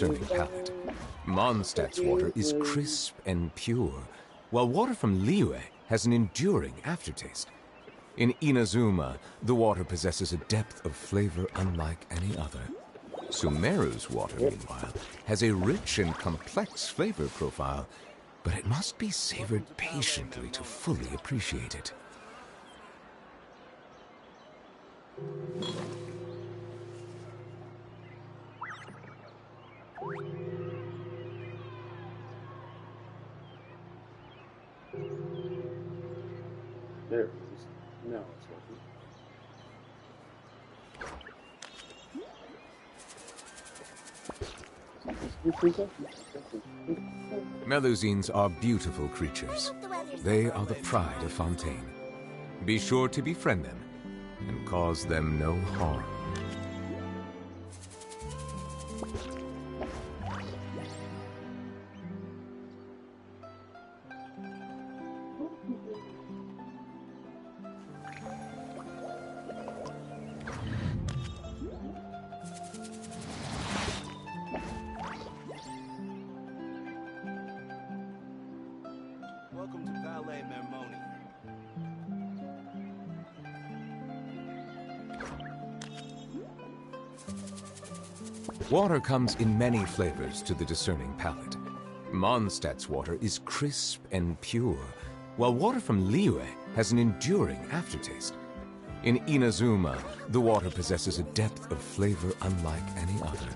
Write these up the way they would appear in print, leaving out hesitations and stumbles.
discerning palate. Mondstadt's water is crisp and pure, while water from Liyue has an enduring aftertaste. In Inazuma, the water possesses a depth of flavor unlike any other. Sumeru's water, meanwhile, has a rich and complex flavor profile, but it must be savored patiently to fully appreciate it. There it is. Now it's working. Melusines are beautiful creatures. They are the pride of Fontaine. Be sure to befriend them and cause them no harm. Welcome to Palais Mermoni. Water comes in many flavors to the discerning palate. Mondstadt's water is crisp and pure, while water from Liyue has an enduring aftertaste. In Inazuma, the water possesses a depth of flavor unlike any other.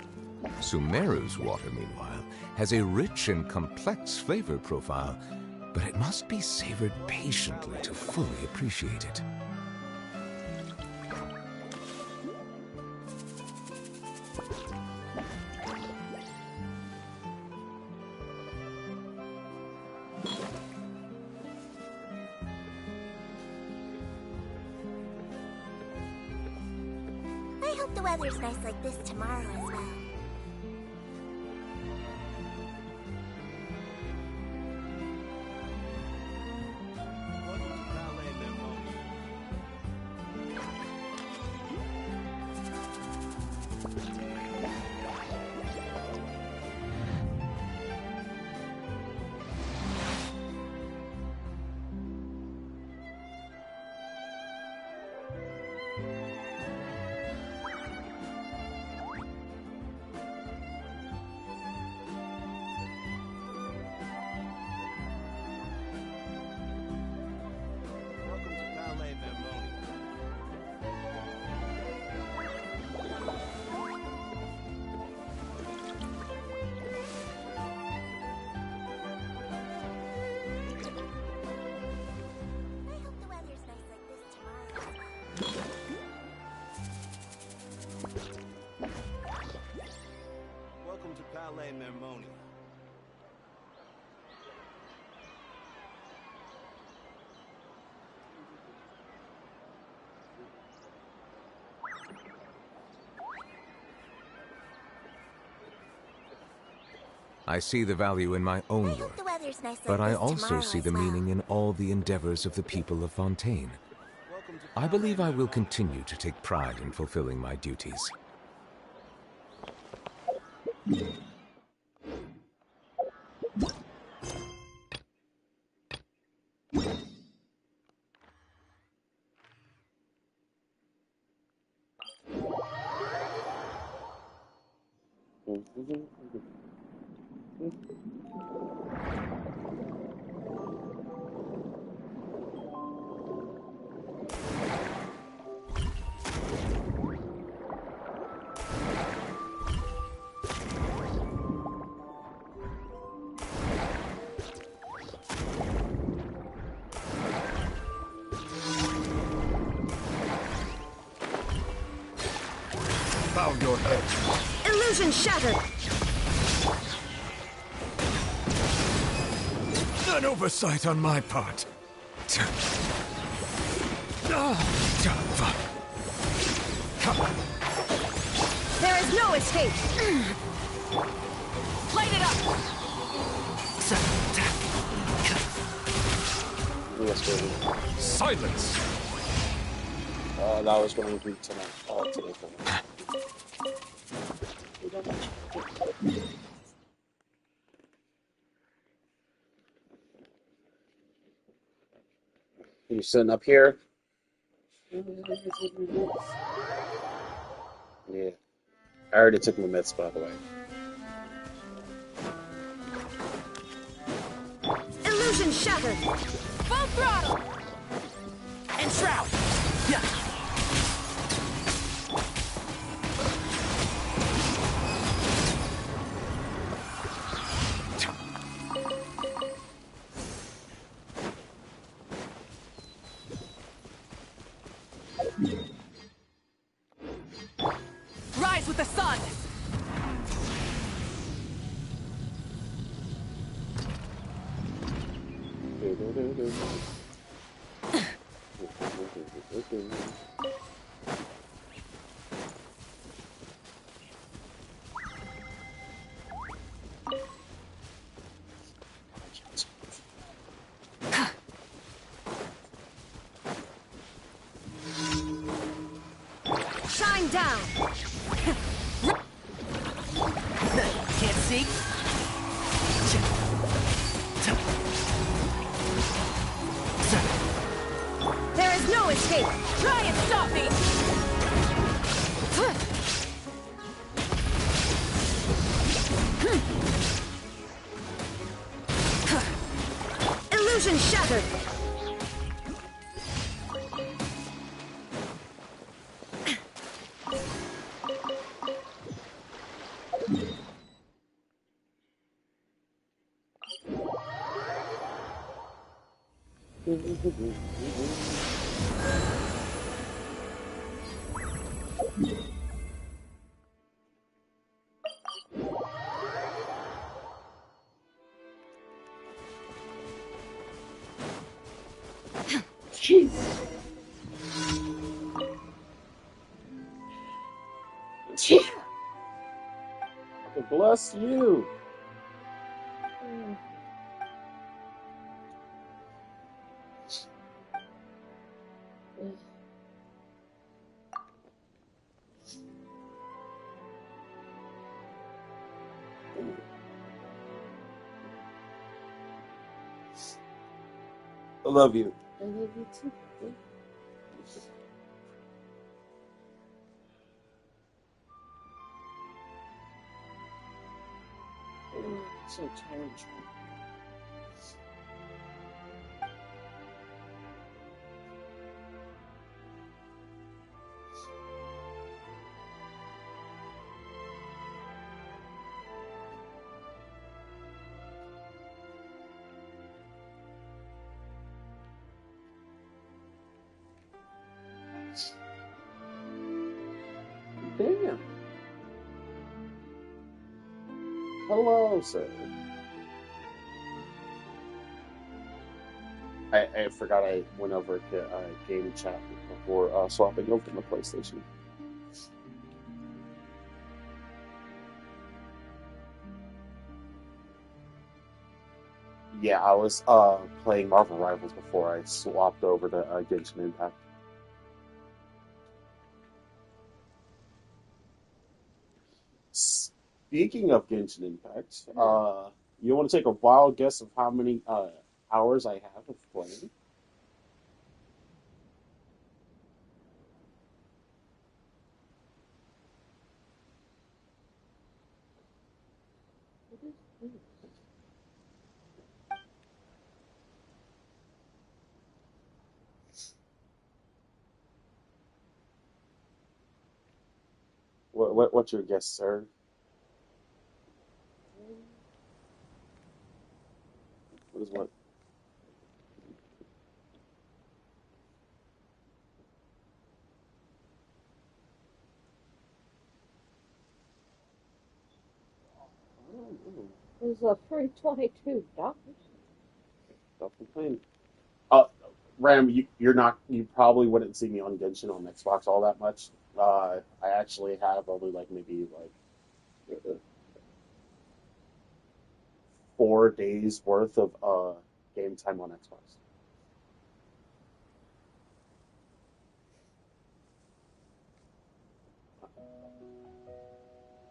Sumeru's water, meanwhile, has a rich and complex flavor profile, but it must be savored patiently to fully appreciate it. I hope the weather's nice like this tomorrow as well. Welcome to Palais Mermoni. I see the value in my own work, but I also see the meaning in all the endeavors of the people of Fontaine. I believe I will continue to take pride in fulfilling my duties. Bow your head. Illusion shattered! An oversight on my part. There is no escape! Light it up! Silence! That was going to be tonight. Today for me. You sitting up here? Yeah. I already took my myths, by the way. Illusion shattered. Full throttle! And shroud! Yeah. Rise with the sun! Shine down. Can't see? There is no escape. Try and stop me! Illusion shattered. Jeez. Bless you. I love you. I love you too. So tired. Damn. Hello, sir. I forgot I went over to game chat before swapping over to my PlayStation. Yeah, I was playing Marvel Rivals before I swapped over to Genshin Impact. Speaking of Genshin Impact, you want to take a wild guess of how many hours I have of playing? What's your guess, sir? What is what? It was a free $22. Don't complain. Ram, you probably wouldn't see me on Genshin on Xbox all that much. I actually have only maybe 4 days worth of game time on Xbox.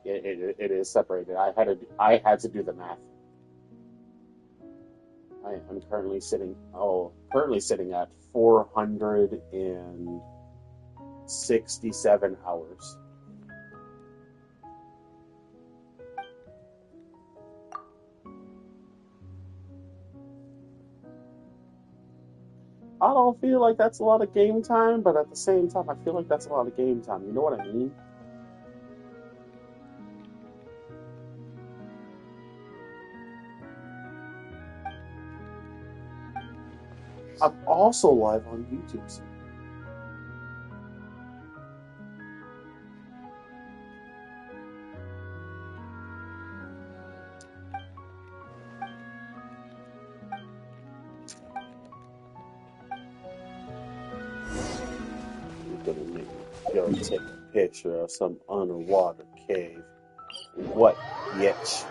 It is separated. I had to do the math. I am currently sitting at 467 hours. I don't feel like that's a lot of game time, but at the same time, I feel like that's a lot of game time. You know what I mean? I'm also live on YouTube. I'm gonna make go take a picture of some underwater cave. What yet?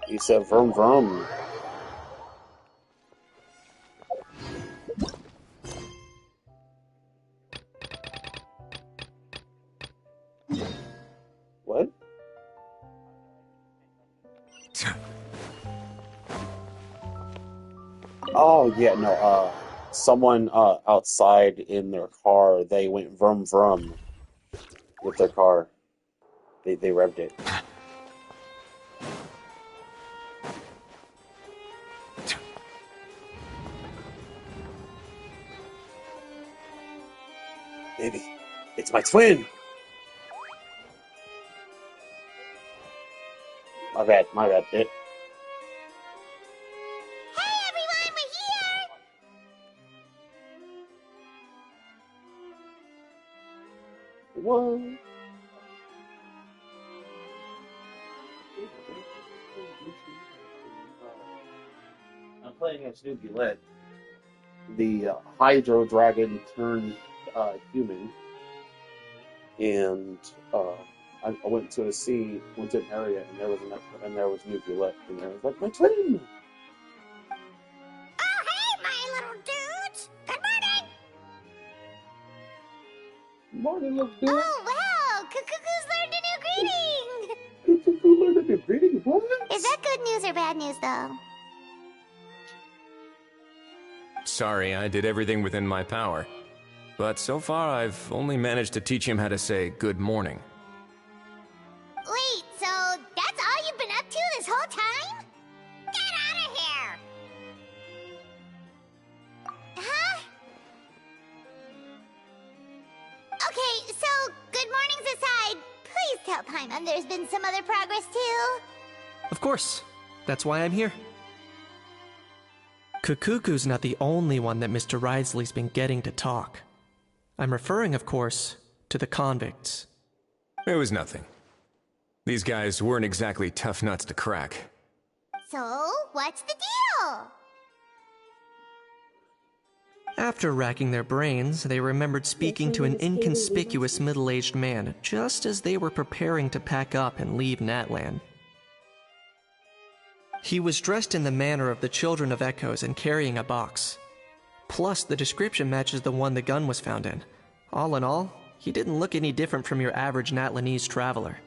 He said vroom vroom. What? Oh yeah, no, someone outside in their car, they went vroom vroom with their car. They revved it. Baby, it's my twin. My bad. Hey everyone, we're here! What? I'm playing as Snoopy Lit. The Hydro Dragon turned human, and I went to went to an area, and there was Snoopy Lit, and there was like my twin. Oh hey, my little dudes! Good morning! Morning, little dude. Oh wow, Cuckoo's learned a new greeting! Cuckoo learned a new greeting. What? Is that good news or bad news though? Sorry, I did everything within my power. But so far, I've only managed to teach him how to say good morning. Wait, so that's all you've been up to this whole time? Get out of here! Huh? Okay, so good mornings aside, please tell Paimon there's been some other progress too. Of course. That's why I'm here. Kukuku's not the only one that Mr. Risley's been getting to talk. I'm referring, of course, to the convicts. It was nothing. These guys weren't exactly tough nuts to crack. So, what's the deal? After racking their brains, they remembered speaking to an inconspicuous middle-aged man just as they were preparing to pack up and leave Natlan. He was dressed in the manner of the Children of Echoes and carrying a box. Plus, the description matches the one the gun was found in. All in all, he didn't look any different from your average Natlanese traveler.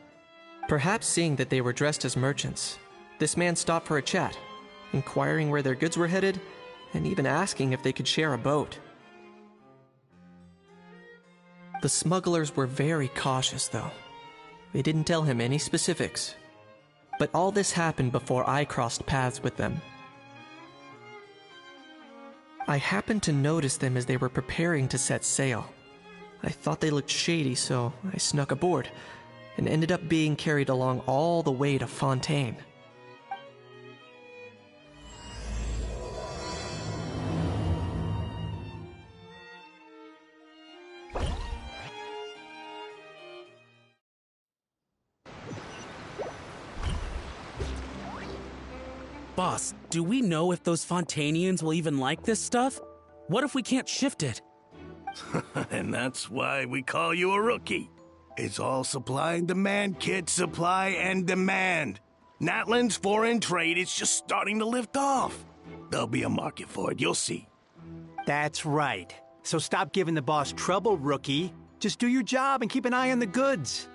Perhaps seeing that they were dressed as merchants, this man stopped for a chat, inquiring where their goods were headed, and even asking if they could share a boat. The smugglers were very cautious, though. They didn't tell him any specifics. But all this happened before I crossed paths with them. I happened to notice them as they were preparing to set sail. I thought they looked shady, so I snuck aboard, and ended up being carried along all the way to Fontaine. Boss, do we know if those Fontanians will even like this stuff? What if we can't shift it? And that's why we call you a rookie. It's all supply and demand, kid. Supply and demand. Natlan's foreign trade is just starting to lift off. There'll be a market for it, you'll see. That's right. So stop giving the boss trouble, rookie. Just do your job and keep an eye on the goods.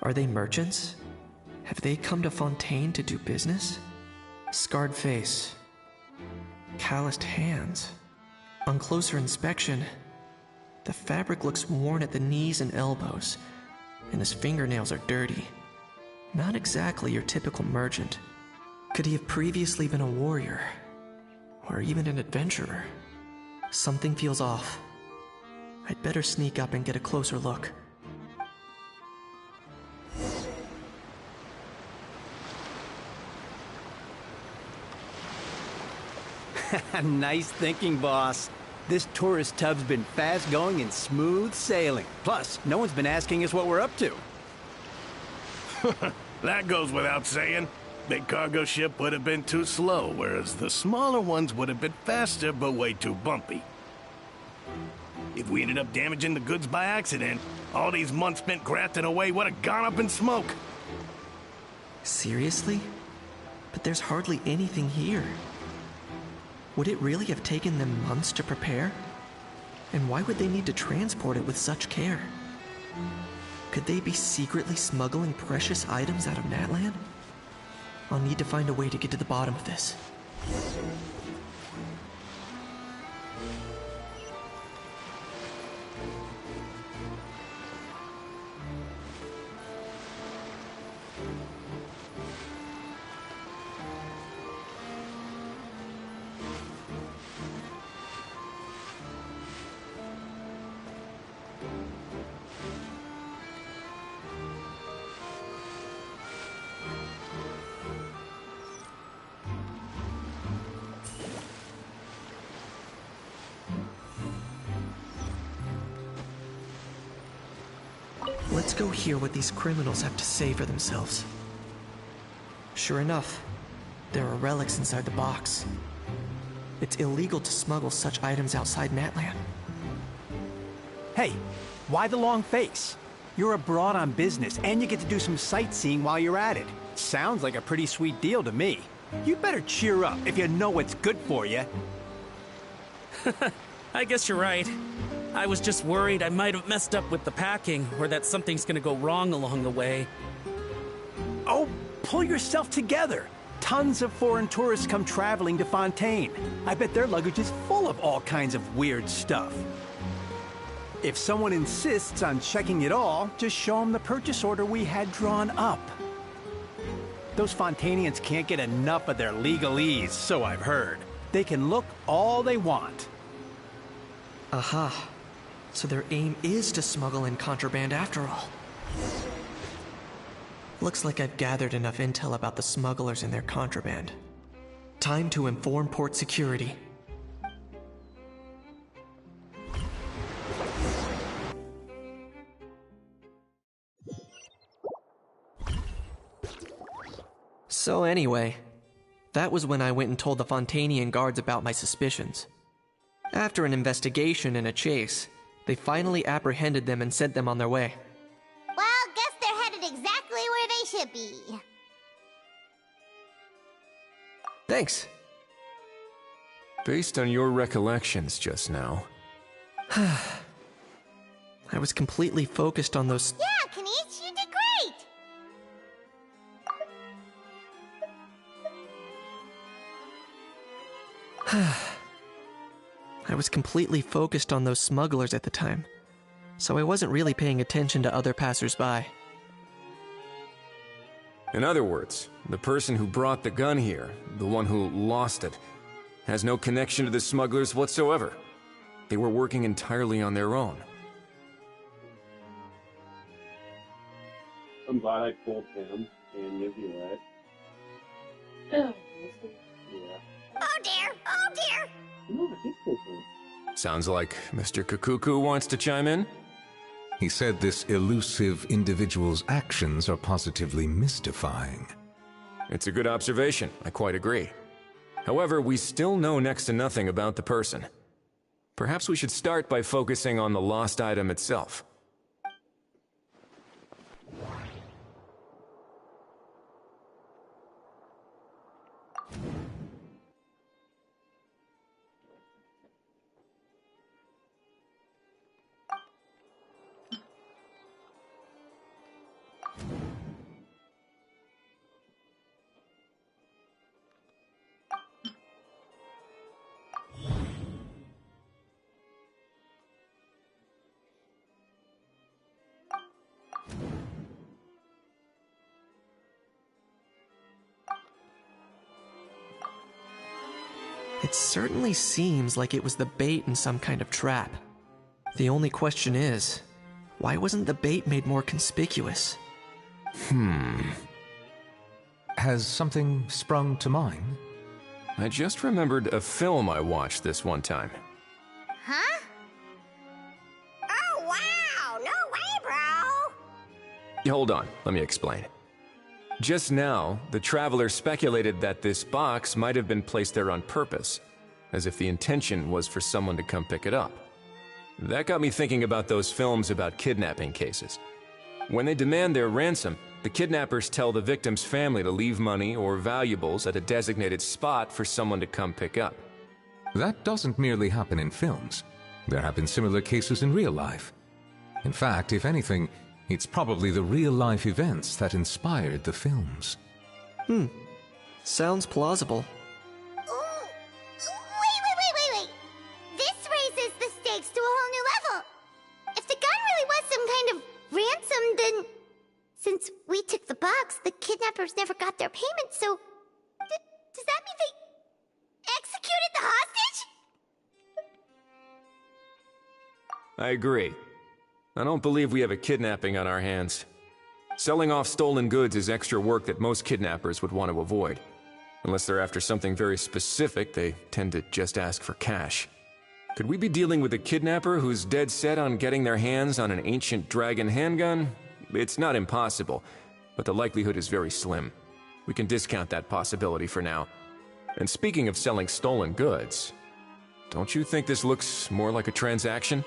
Are they merchants? Have they come to Fontaine to do business? Scarred face. Calloused hands. On closer inspection, the fabric looks worn at the knees and elbows, and his fingernails are dirty. Not exactly your typical merchant. Could he have previously been a warrior? Or even an adventurer? Something feels off. I'd better sneak up and get a closer look. Nice thinking, boss. This tourist tub's been fast-going and smooth sailing. Plus, no one's been asking us what we're up to. That goes without saying. Big cargo ship would have been too slow, whereas the smaller ones would have been faster but way too bumpy. If we ended up damaging the goods by accident, all these months spent grafting away would have gone up in smoke. Seriously? But there's hardly anything here. Would it really have taken them months to prepare? And why would they need to transport it with such care? Could they be secretly smuggling precious items out of Natlan? I'll need to find a way to get to the bottom of this. Let's go hear what these criminals have to say for themselves. Sure enough, there are relics inside the box. It's illegal to smuggle such items outside Natlan. Hey, why the long face? You're abroad on business, and you get to do some sightseeing while you're at it. Sounds like a pretty sweet deal to me. You better cheer up if you know what's good for you. I guess you're right. I was just worried I might have messed up with the packing, or that something's gonna go wrong along the way. Oh, pull yourself together. Tons of foreign tourists come traveling to Fontaine. I bet their luggage is full of all kinds of weird stuff. If someone insists on checking it all, just show them the purchase order we had drawn up. Those Fontainians can't get enough of their legalese, so I've heard. They can look all they want. Aha. So their aim is to smuggle in contraband after all. Looks like I've gathered enough intel about the smugglers and their contraband. Time to inform port security. So anyway, that was when I went and told the Fontanian guards about my suspicions. After an investigation and a chase, they finally apprehended them and sent them on their way. Well, guess they're headed exactly where they should be. Thanks. Based on your recollections just now, I was completely focused on those... Yeah, Kanish, you did great! I was completely focused on those smugglers at the time, so I wasn't really paying attention to other passers-by. in other words, the person who brought the gun here, the one who lost it, has no connection to the smugglers whatsoever. They were working entirely on their own. I'm glad I pulled him and Nivilet. Oh, Yeah. Oh dear, oh dear. No, I did pull him. Sounds like Mr. Kakuku wants to chime in? He said this elusive individual's actions are positively mystifying. It's a good observation. I quite agree. However, we still know next to nothing about the person. Perhaps we should start by focusing on the lost item itself. It certainly seems like it was the bait in some kind of trap. The only question is, why wasn't the bait made more conspicuous? Has something sprung to mind? I just remembered a film I watched this one time. Huh? Oh, wow! No way, bro! Hold on, let me explain. Just now, the traveler speculated that this box might have been placed there on purpose, as if the intention was for someone to come pick it up. That got me thinking about those films about kidnapping cases. When they demand their ransom, the kidnappers tell the victim's family to leave money or valuables at a designated spot for someone to come pick up. That doesn't merely happen in films. There have been similar cases in real life. In fact, if anything, it's probably the real-life events that inspired the films. Sounds plausible. Ooh. Wait. This raises the stakes to a whole new level. If the gun really was some kind of ransom, then... Since we took the box, the kidnappers never got their payment, so... does that mean they executed the hostage? I agree. I don't believe we have a kidnapping on our hands. Selling off stolen goods is extra work that most kidnappers would want to avoid. Unless they're after something very specific, they tend to just ask for cash. Could we be dealing with a kidnapper who's dead set on getting their hands on an ancient dragon handgun? It's not impossible, but the likelihood is very slim. We can discount that possibility for now. And speaking of selling stolen goods, don't you think this looks more like a transaction?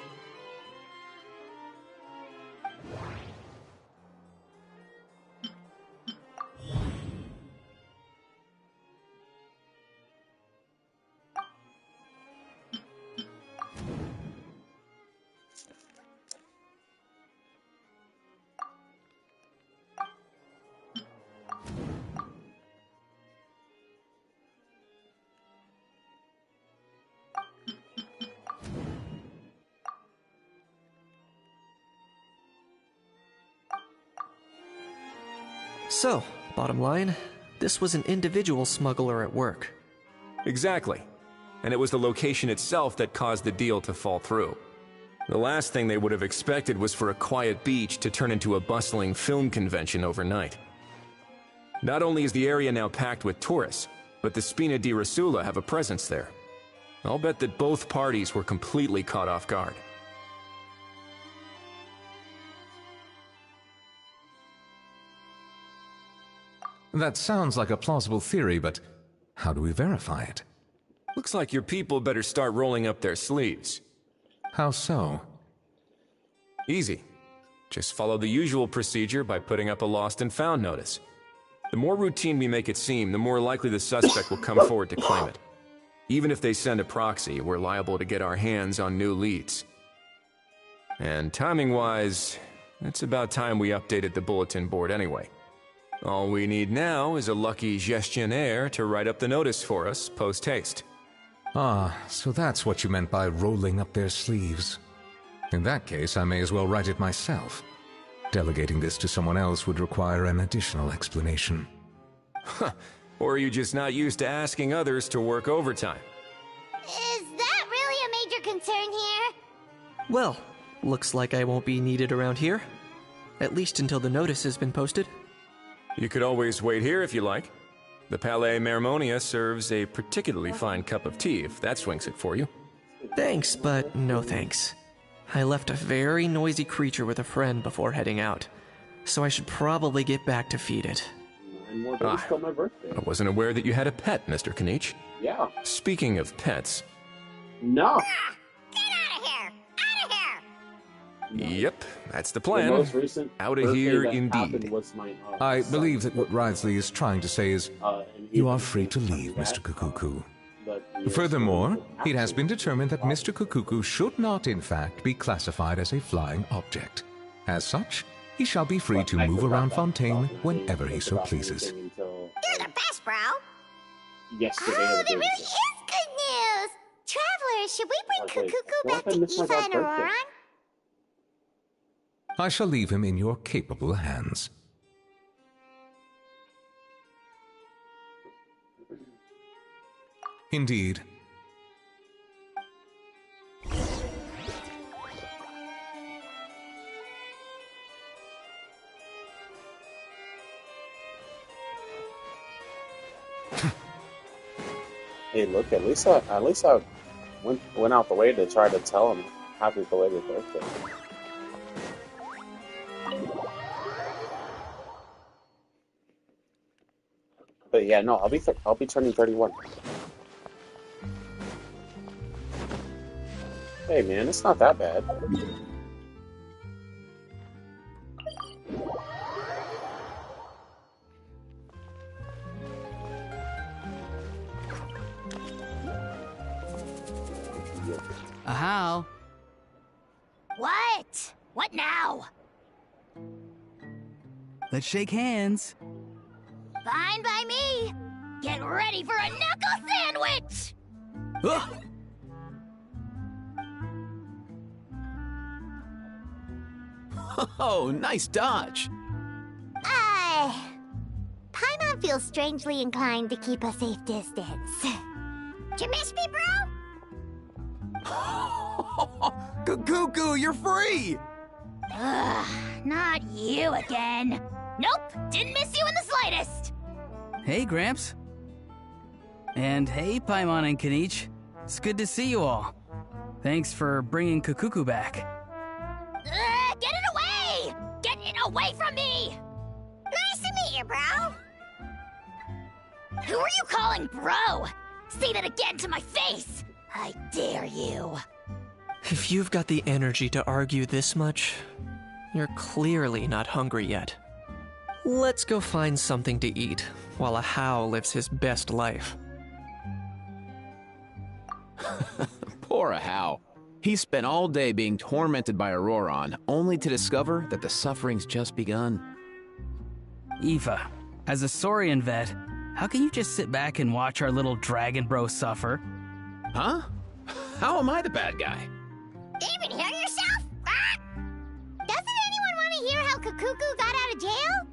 So, bottom line, this was an individual smuggler at work. Exactly. And it was the location itself that caused the deal to fall through. The last thing they would have expected was for a quiet beach to turn into a bustling film convention overnight. Not only is the area now packed with tourists, but the Spina di Rosula have a presence there. I'll bet that both parties were completely caught off guard. That sounds like a plausible theory, but how do we verify it? Looks like your people better start rolling up their sleeves. How so? Easy. Just follow the usual procedure by putting up a lost and found notice. The more routine we make it seem, the more likely the suspect will come forward to claim it. Even if they send a proxy, we're liable to get our hands on new leads. And timing-wise, it's about time we updated the bulletin board anyway. All we need now is a lucky gestionnaire to write up the notice for us post-haste. Ah, so that's what you meant by rolling up their sleeves. In that case, I may as well write it myself. Delegating this to someone else would require an additional explanation. Or are you just not used to asking others to work overtime? your concern here? Well, looks like I won't be needed around here. At least until the notice has been posted. You could always wait here if you like. The Palais Mermonia serves a particularly fine cup of tea, if that swings it for you. Thanks, but no thanks. I left a very noisy creature with a friend before heading out, so I should probably get back to feed it. 9 more days till my birthday. I wasn't aware that you had a pet, Mr. Kanich. Yeah. Speaking of pets... No! Get out of here! Out of here! Yep, that's the plan. The most recent Out of birthday here, that indeed. happened was my, I son's believe that what birthday. Wriothesley is trying to say is, And you he are was free to telling leave, me Mr. that, Kukuku. but we are Furthermore, still it has active. been determined that Mr. Kukuku should not, in fact, be classified as a flying object. As such, he shall be free to I move forgot around that Fontaine stuff, and I whenever didn't he think so about pleases. anything until, You're the best, bro! yesterday Oh, or the there day really before. is good news! Travelers, should we bring Wait, Kukuku don't back I to miss my Eva and birthday? Auroron? I shall leave him in your capable hands. Indeed. Hey, look! At least I went out the way to try to tell him happy belated birthday. But yeah, no, I'll be turning 31. Hey, man, it's not that bad. How? What? What now? Let's shake hands. Fine by me! Get ready for a knuckle sandwich! Ugh. Oh, nice dodge. Paimon feels strangely inclined to keep a safe distance. Did you miss me, bro? Cuckoo, you're free! Ugh, not you again. Nope, didn't miss you in the slightest. Hey, Gramps. And hey, Paimon and Kanich. It's good to see you all. Thanks for bringing Kukuku back. Get it away! Get it away from me! Nice to meet you, bro. Who are you calling bro? Say that again to my face! I dare you. If you've got the energy to argue this much, you're clearly not hungry yet. Let's go find something to eat while a How lives his best life. Poor How. He spent all day being tormented by Auroron, only to discover that the suffering's just begun. Eva, as a Saurian vet, how can you just sit back and watch our little dragon bro suffer? Huh? How am I the bad guy? Even hear yourself? Ah! Doesn't anyone want to hear how Kukuku got out of jail?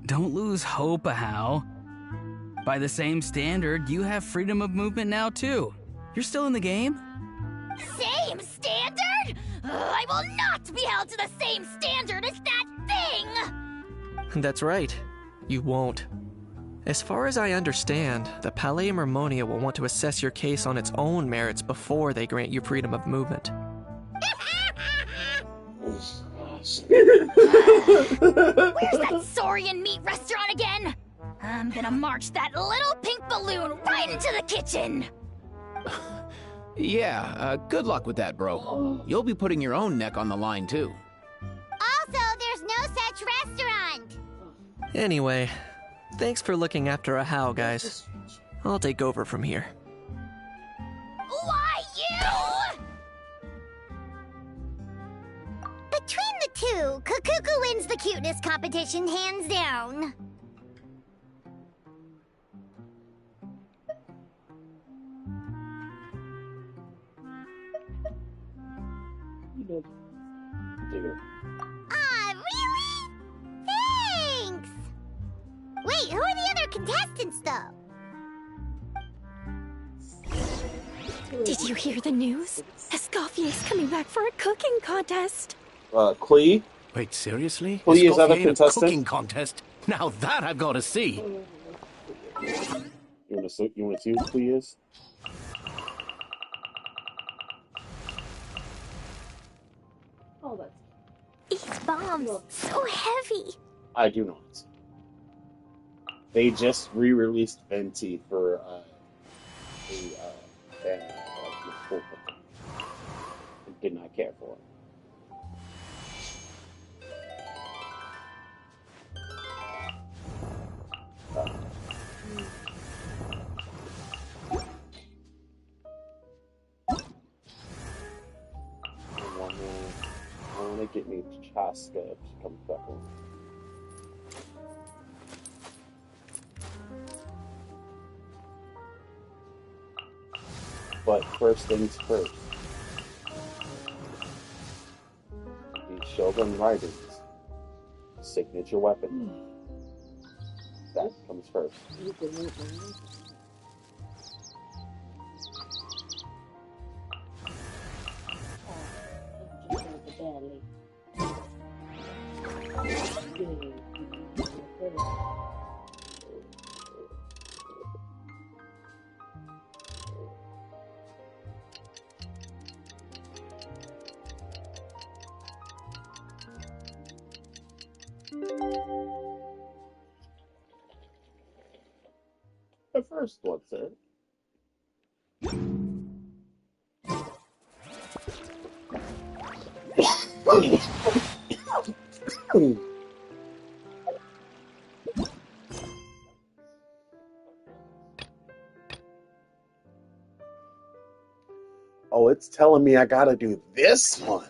Don't lose hope, How. By the same standard, you have freedom of movement now, too. You're still in the game? Same standard? I will not be held to the same standard as that thing! That's right. You won't. As far as I understand, the Palais Mermonia will want to assess your case on its own merits before they grant you freedom of movement. Where's that Saurian meat restaurant again? I'm gonna march that little pink balloon right into the kitchen! Yeah, good luck with that, bro. You'll be putting your own neck on the line, too. Also, there's no such restaurant! Anyway, thanks for looking after a How, guys. I'll take over from here. Why, you? Between the two, Kukuku wins the cuteness competition hands down. Ah, really? Thanks! Wait, who are the other contestants, though? Did you hear the news? Escoffier's coming back for a cooking contest. Clee? Wait, seriously? Clee is other Escoffier in a contestant? cooking contest? Now that I've got to see. You want to see who Clee is? Oh, that's... These bombs, so heavy. I do not. They just re-released Venti for band. I did not care for it. I want to get me Chaska if she comes back on. But first things first. The Shogun Riders signature weapon. That comes first. The first one, sir. Oh, it's telling me I gotta do this one.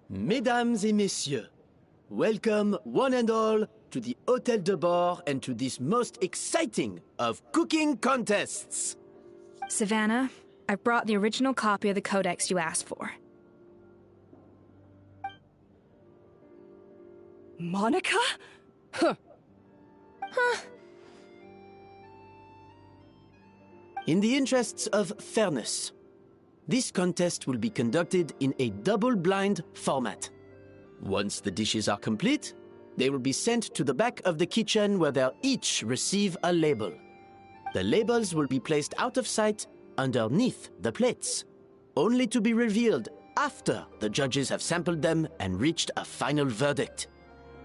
Mesdames et messieurs, welcome one and all to the Hôtel de Bord and to this most exciting of cooking contests. Savannah, I brought the original copy of the codex you asked for. Monica? Huh. In the interests of fairness, this contest will be conducted in a double-blind format. Once the dishes are complete, they will be sent to the back of the kitchen where they'll each receive a label. The labels will be placed out of sight underneath the plates, only to be revealed after the judges have sampled them and reached a final verdict.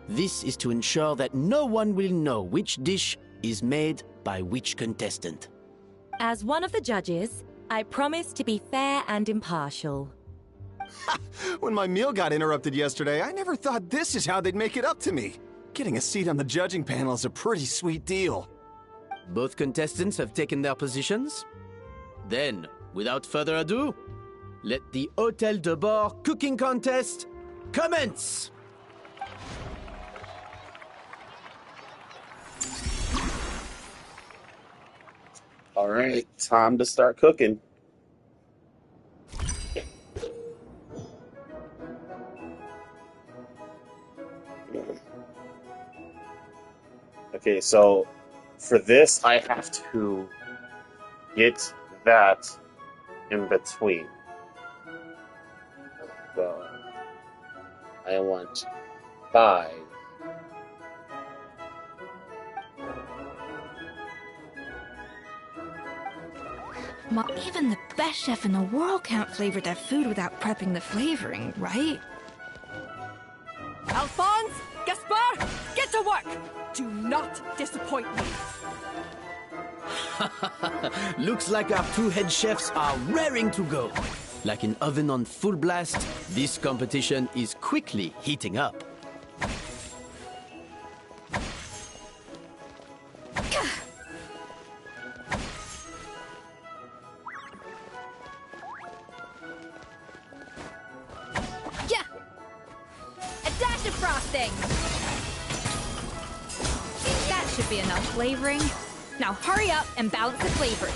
This is to ensure that no one will know which dish is made by which contestant. As one of the judges, I promise to be fair and impartial. When my meal got interrupted yesterday, I never thought this is how they'd make it up to me. Getting a seat on the judging panel is a pretty sweet deal. Both contestants have taken their positions. Then, without further ado, let the Hôtel de Bord cooking contest commence! All right, time to start cooking. Okay, so for this, I have to get that in between. So I want 5. Even the best chef in the world can't flavor their food without prepping the flavoring, right? Alphonse! Gaspar! Get to work! Do not disappoint me. Looks like our two head chefs are raring to go. Like an oven on full blast, this competition is quickly heating up. Yeah! A dash of frosting! That should be enough flavoring. Now hurry up and balance the flavors.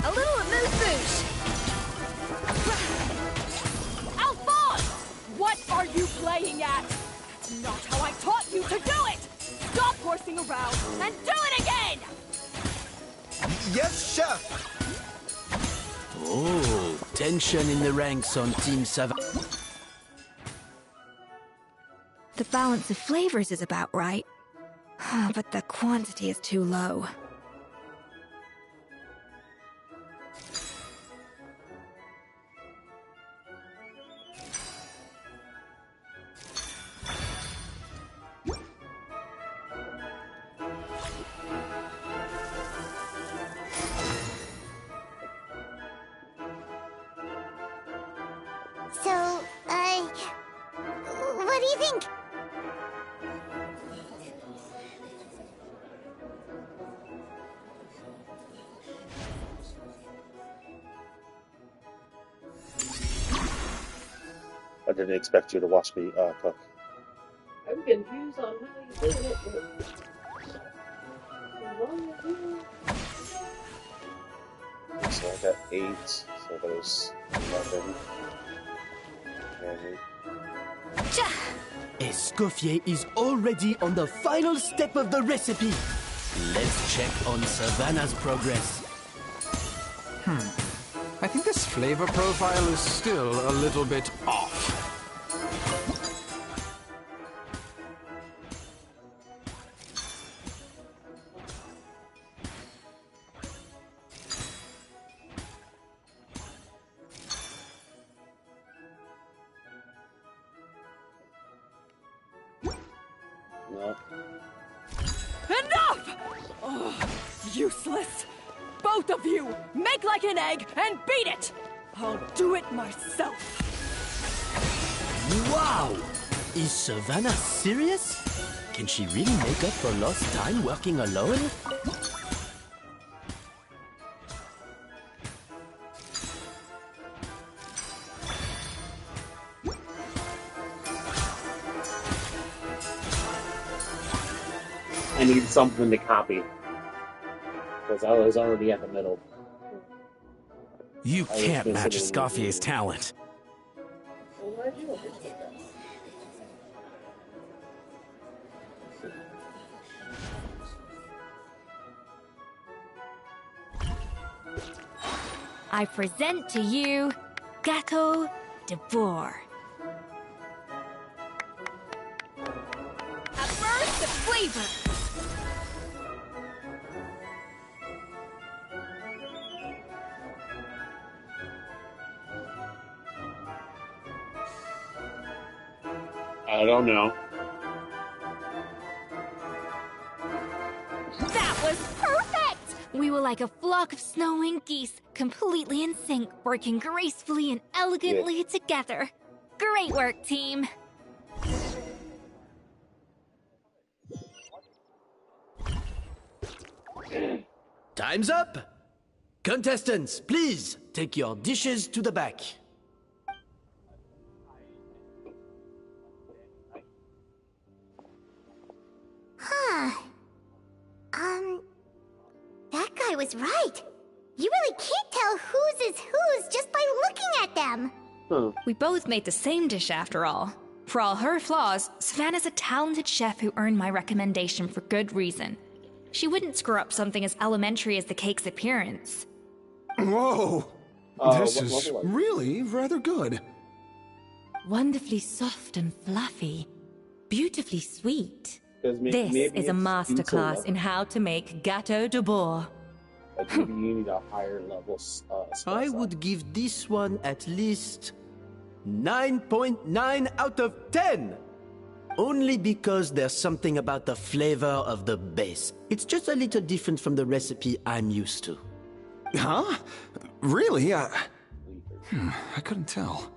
A little amuse-bouche. Alphonse! What are you playing at? That's not how I taught you to do it! Stop horsing around and do it again! Yes, chef! Oh, tension in the ranks on Team Savannah. The balance of flavors is about right. But the quantity is too low. So, what do you think? I didn't expect you to watch me cook. I'm confused on how you did it, but as long as you... So I got 8, so there's 11. And Escoffier is already on the final step of the recipe. Let's check on Savannah's progress. I think this flavor profile is still a little bit off. no. Enough! Oh, useless! Both of you, make like an egg and beat it! I'll do it myself. Wow! Is Savannah serious? Can she really make up for lost time working alone? I need something to copy. Because I was already at the middle. You I was can't match considering- Escoffier's talent. Well, why'd you understand that? I present to you Gâteau de Bourg. At first, the flavor. I don't know. That was perfect! We were like a flock of snowing geese, completely in sync, working gracefully and elegantly together. Great work, team. Time's up! Contestants, please take your dishes to the back. Huh. That guy was right. You really can't tell whose is whose just by looking at them. We both made the same dish after all. For all her flaws, Savannah's a talented chef who earned my recommendation for good reason. She wouldn't screw up something as elementary as the cake's appearance. Whoa! This is really rather good. Wonderfully soft and fluffy. Beautifully sweet. Maybe This is a it's masterclass diesel in how to make gâteau de bois. But maybe you need a higher level I would give this one at least 9.9 out of 10. Only because there's something about the flavor of the base. It's just a little different from the recipe I'm used to. Huh? Really? I couldn't tell.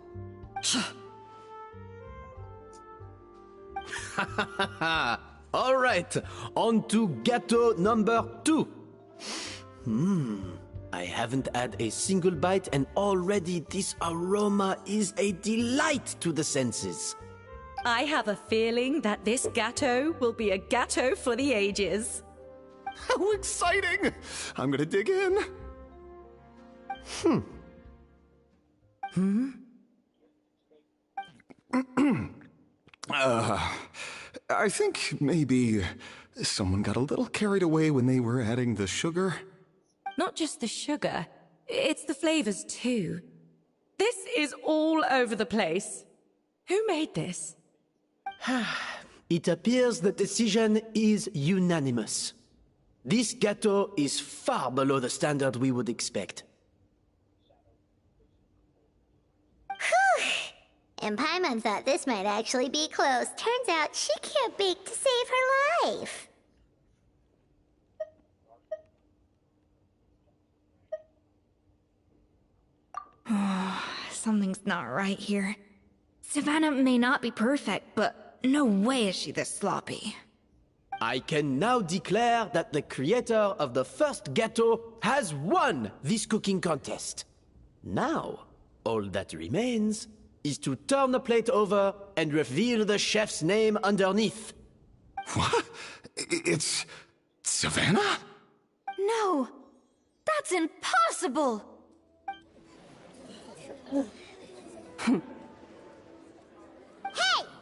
All right, on to gâteau number 2. I haven't had a single bite and already this aroma is a delight to the senses. I have a feeling that this gâteau will be a gâteau for the ages. How exciting! I'm gonna dig in. I think maybe someone got a little carried away when they were adding the sugar. Not just the sugar, it's the flavors too. This is all over the place. Who made this? It appears the decision is unanimous. This gâteau is far below the standard we would expect. Whew! And Paimon thought this might actually be close. Turns out she can't bake to save her life. Something's not right here. Savannah may not be perfect, but no way is she this sloppy. I can now declare that the creator of the first gâteau has won this cooking contest. Now, all that remains is to turn the plate over and reveal the chef's name underneath. What? It's Savannah? No! That's impossible! Hey,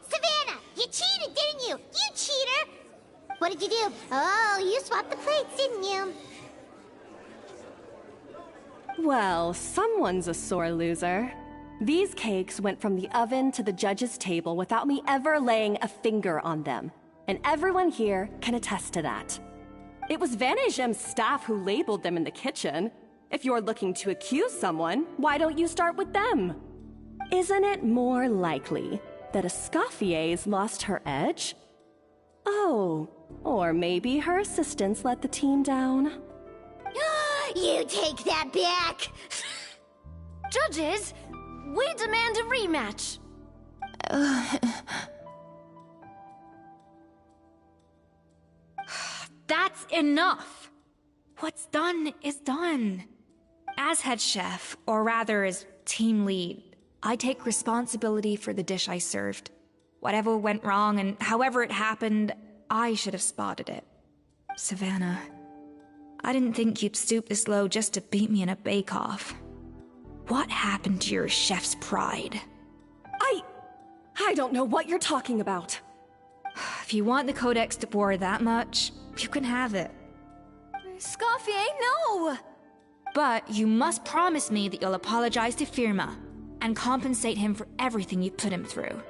Savannah! You cheated, didn't you? You cheater! What did you do? Oh, you swapped the plates, didn't you? Well, someone's a sore loser. These cakes went from the oven to the judge's table without me ever laying a finger on them. And everyone here can attest to that. It was Van Gem's staff who labeled them in the kitchen. If you're looking to accuse someone, why don't you start with them? Isn't it more likely that Escoffier's lost her edge? Oh, or maybe her assistants let the team down. You take that back! Judges, we demand a rematch. That's enough. What's done is done. As head chef, or rather as team lead, I take responsibility for the dish I served. Whatever went wrong and however it happened, I should have spotted it. Savannah, I didn't think you'd stoop this low just to beat me in a bake-off. What happened to your chef's pride? I don't know what you're talking about. If you want the Codex to bore that much, you can have it. Scoffier, no! But you must promise me that you'll apologize to Firma and compensate him for everything you put him through.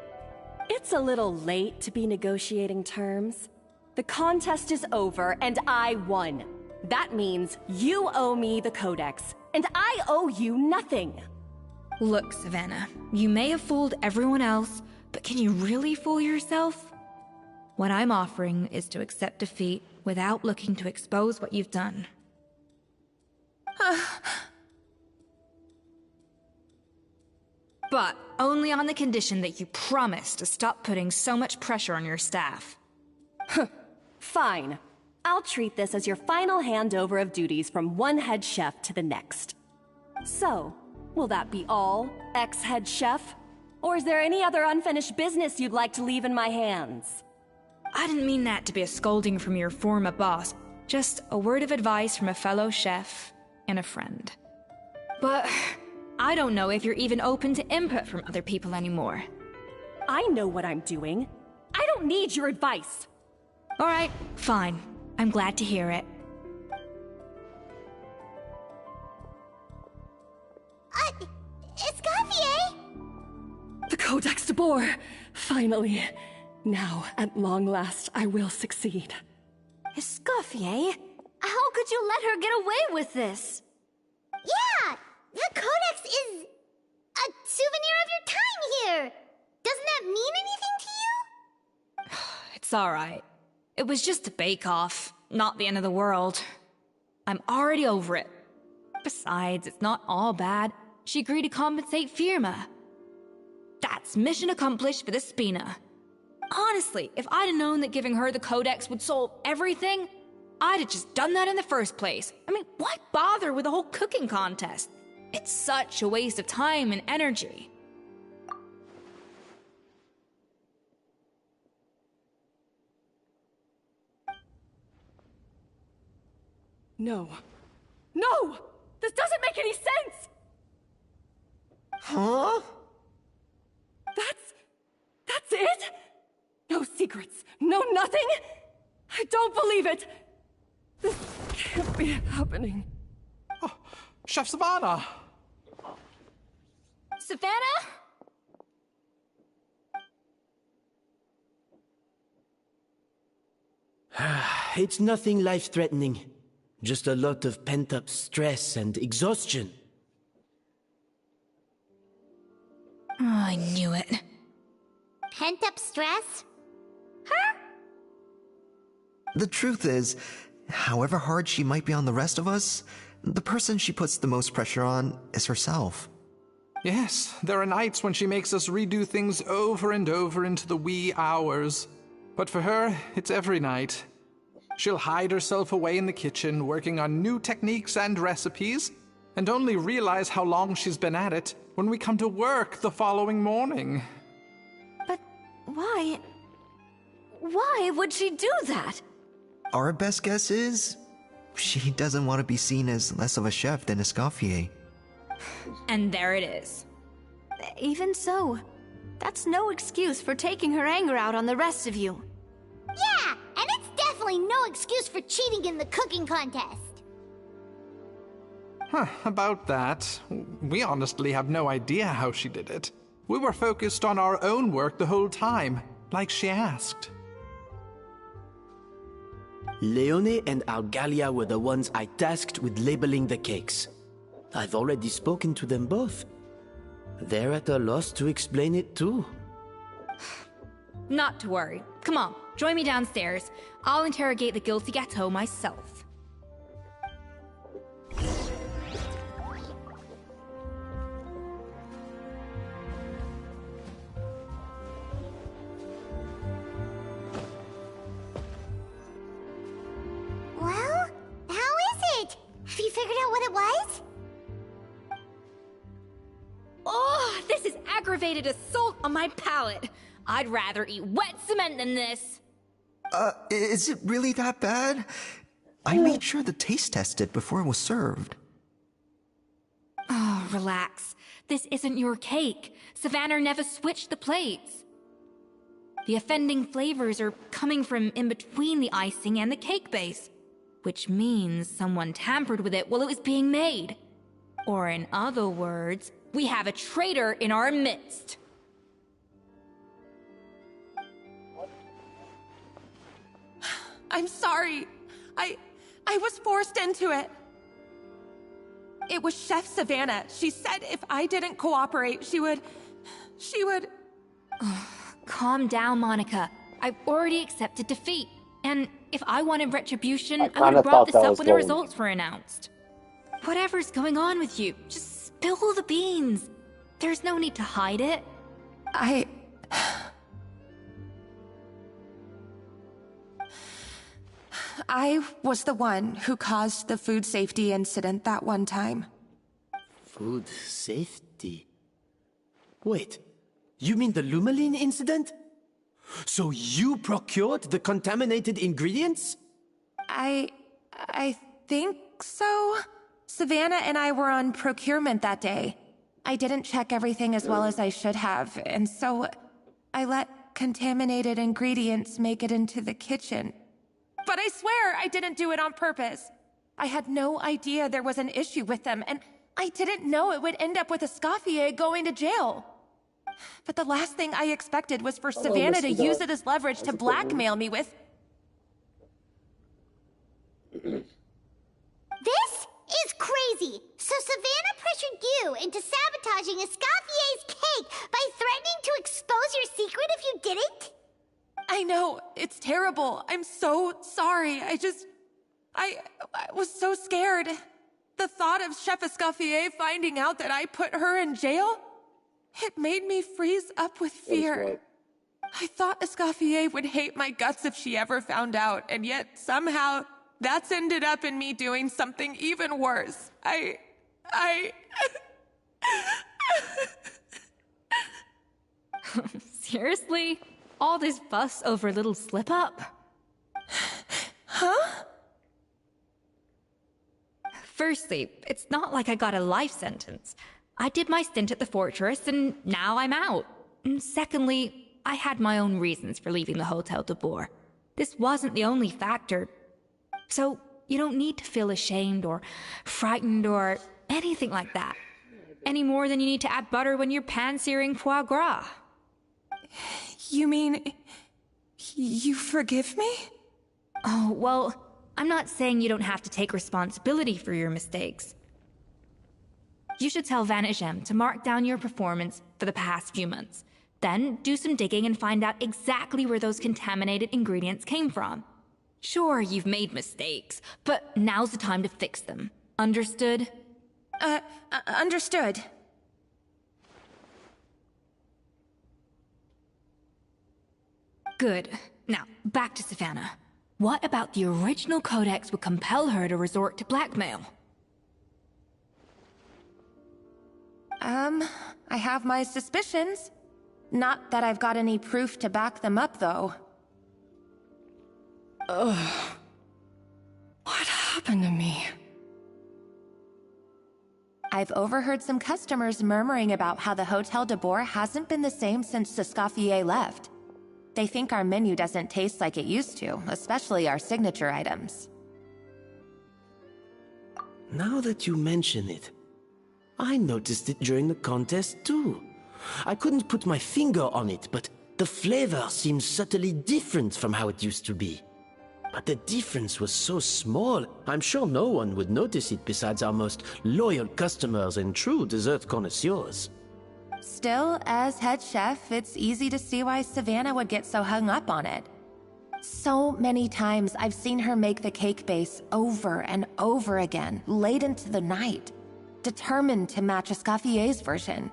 It's a little late to be negotiating terms. The contest is over and I won. That means you owe me the Codex, and I owe you nothing. Look, Savannah, you may have fooled everyone else, but can you really fool yourself? What I'm offering is to accept defeat without looking to expose what you've done. But only on the condition that you promise to stop putting so much pressure on your staff. Fine. I'll treat this as your final handover of duties from one head chef to the next. So, will that be all, ex-head chef? Or is there any other unfinished business you'd like to leave in my hands? I didn't mean that to be a scolding from your former boss, just a word of advice from a fellow chef and a friend. But I don't know if you're even open to input from other people anymore. I know what I'm doing. I don't need your advice. All right, fine. I'm glad to hear it. Escoffier! The Codex de Boer! Finally. Now, at long last, I will succeed. Escoffier? How could you let her get away with this? Yeah! The Codex is a souvenir of your time here! Doesn't that mean anything to you? It's alright. It was just a bake-off, not the end of the world. I'm already over it. Besides, it's not all bad. She agreed to compensate Firma. That's mission accomplished for the Spina. Honestly, if I'd have known that giving her the Codex would solve everything, I'd have just done that in the first place. I mean, why bother with the whole cooking contest? It's such a waste of time and energy. No. No! This doesn't make any sense! Huh? That's it? No secrets, no nothing? I don't believe it! This can't be happening. Oh, Chef Savannah! Savannah? It's nothing life-threatening. Just a lot of pent-up stress and exhaustion. Oh, I knew it. Pent-up stress? The truth is, however hard she might be on the rest of us, the person she puts the most pressure on is herself. Yes, there are nights when she makes us redo things over and over into the wee hours. But for her, it's every night. She'll hide herself away in the kitchen, working on new techniques and recipes, and only realize how long she's been at it when we come to work the following morning. But why? Why would she do that? Our best guess is, she doesn't want to be seen as less of a chef than Escoffier. And there it is. Even so, that's no excuse for taking her anger out on the rest of you. Yeah, and it's definitely no excuse for cheating in the cooking contest. Huh, about that, we honestly have no idea how she did it. We were focused on our own work the whole time, like she asked. Leone and Algalia were the ones I tasked with labeling the cakes. I've already spoken to them both. They're at a loss to explain it too. Not to worry. Come on, join me downstairs. I'll interrogate the guilty gâteau myself. Well, how is it? Have you figured out what it was? Oh, this is aggravated assault on my palate. I'd rather eat wet cement than this. Is it really that bad? I made sure the taste tested before it was served. Oh, relax. This isn't your cake. Savannah never switched the plates. The offending flavors are coming from in between the icing and the cake base, which means someone tampered with it while it was being made. Or in other words, we have a traitor in our midst. I'm sorry. I was forced into it. It was Chef Savannah. She said if I didn't cooperate, she would... Calm down, Monica. I've already accepted defeat. And if I wanted retribution, I would kinda have brought thought this that up was when the going. results were announced. Whatever's going on with you, just spill the beans. There's no need to hide it. I was the one who caused the food safety incident that one time. Food safety? Wait, you mean the Lumaline incident? So you procured the contaminated ingredients? I think so. Savannah and I were on procurement that day. I didn't check everything as well as I should have, and so I let contaminated ingredients make it into the kitchen. But I swear I didn't do it on purpose. I had no idea there was an issue with them, and I didn't know it would end up with Escoffier going to jail. But the last thing I expected was for Savannah to use it as leverage to blackmail me with... This is crazy! So Savannah pressured you into sabotaging Escoffier's cake by threatening to expose your secret if you didn't? I know, it's terrible. I'm so sorry. I was so scared. The thought of Chef Escoffier finding out that I put her in jail, it made me freeze up with fear. I thought Escoffier would hate my guts if she ever found out, and yet somehow that's ended up in me doing something even worse. Seriously? All this fuss over a little slip-up? Huh? Firstly, it's not like I got a life sentence. I did my stint at the fortress, and now I'm out. And secondly, I had my own reasons for leaving the Hotel de Boer. This wasn't the only factor. So, you don't need to feel ashamed or frightened or anything like that. Any more than you need to add butter when you're pan-searing foie gras. You mean... you forgive me? Oh, well, I'm not saying you don't have to take responsibility for your mistakes. You should tell Vanagem to mark down your performance for the past few months. Then do some digging and find out exactly where those contaminated ingredients came from. Sure, you've made mistakes, but now's the time to fix them. Understood? Understood. Good. Now, back to Savannah. What about the original codex would compel her to resort to blackmail? I have my suspicions. Not that I've got any proof to back them up, though. Ugh. What happened to me? I've overheard some customers murmuring about how the Hotel de Boer hasn't been the same since Escoffier left. They think our menu doesn't taste like it used to, especially our signature items. Now that you mention it, I noticed it during the contest too. I couldn't put my finger on it, but the flavor seems subtly different from how it used to be. But the difference was so small, I'm sure no one would notice it besides our most loyal customers and true dessert connoisseurs. Still, as head chef, it's easy to see why Savannah would get so hung up on it. So many times I've seen her make the cake base over and over again, late into the night, determined to match Escoffier's version.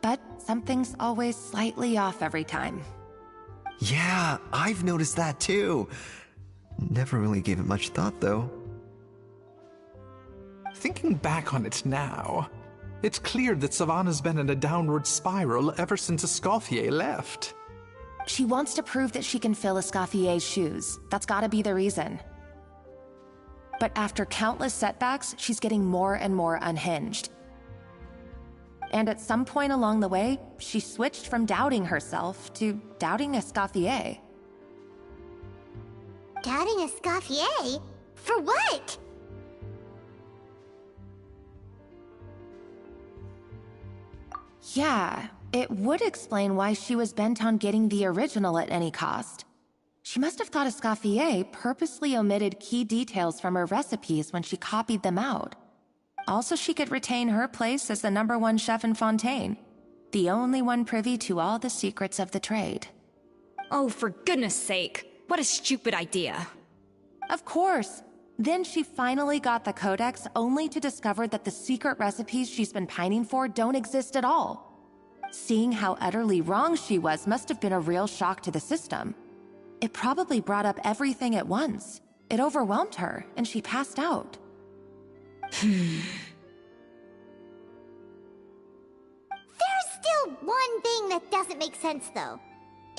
But something's always slightly off every time. Yeah, I've noticed that too. Never really gave it much thought, though. Thinking back on it now, it's clear that Savannah's been in a downward spiral ever since Escoffier left. She wants to prove that she can fill Escoffier's shoes. That's gotta be the reason. But after countless setbacks, she's getting more and more unhinged. And at some point along the way, she switched from doubting herself to doubting Escoffier. Doubting Escoffier? For what? Yeah, it would explain why she was bent on getting the original at any cost. She must have thought Escoffier purposely omitted key details from her recipes when she copied them out. Also, she could retain her place as the #1 chef in Fontaine, the only one privy to all the secrets of the trade. Oh, for goodness sake. What a stupid idea. Of course. Then she finally got the codex only to discover that the secret recipes she's been pining for don't exist at all. Seeing how utterly wrong she was must have been a real shock to the system. It probably brought up everything at once. It overwhelmed her, and she passed out. There's still one thing that doesn't make sense, though.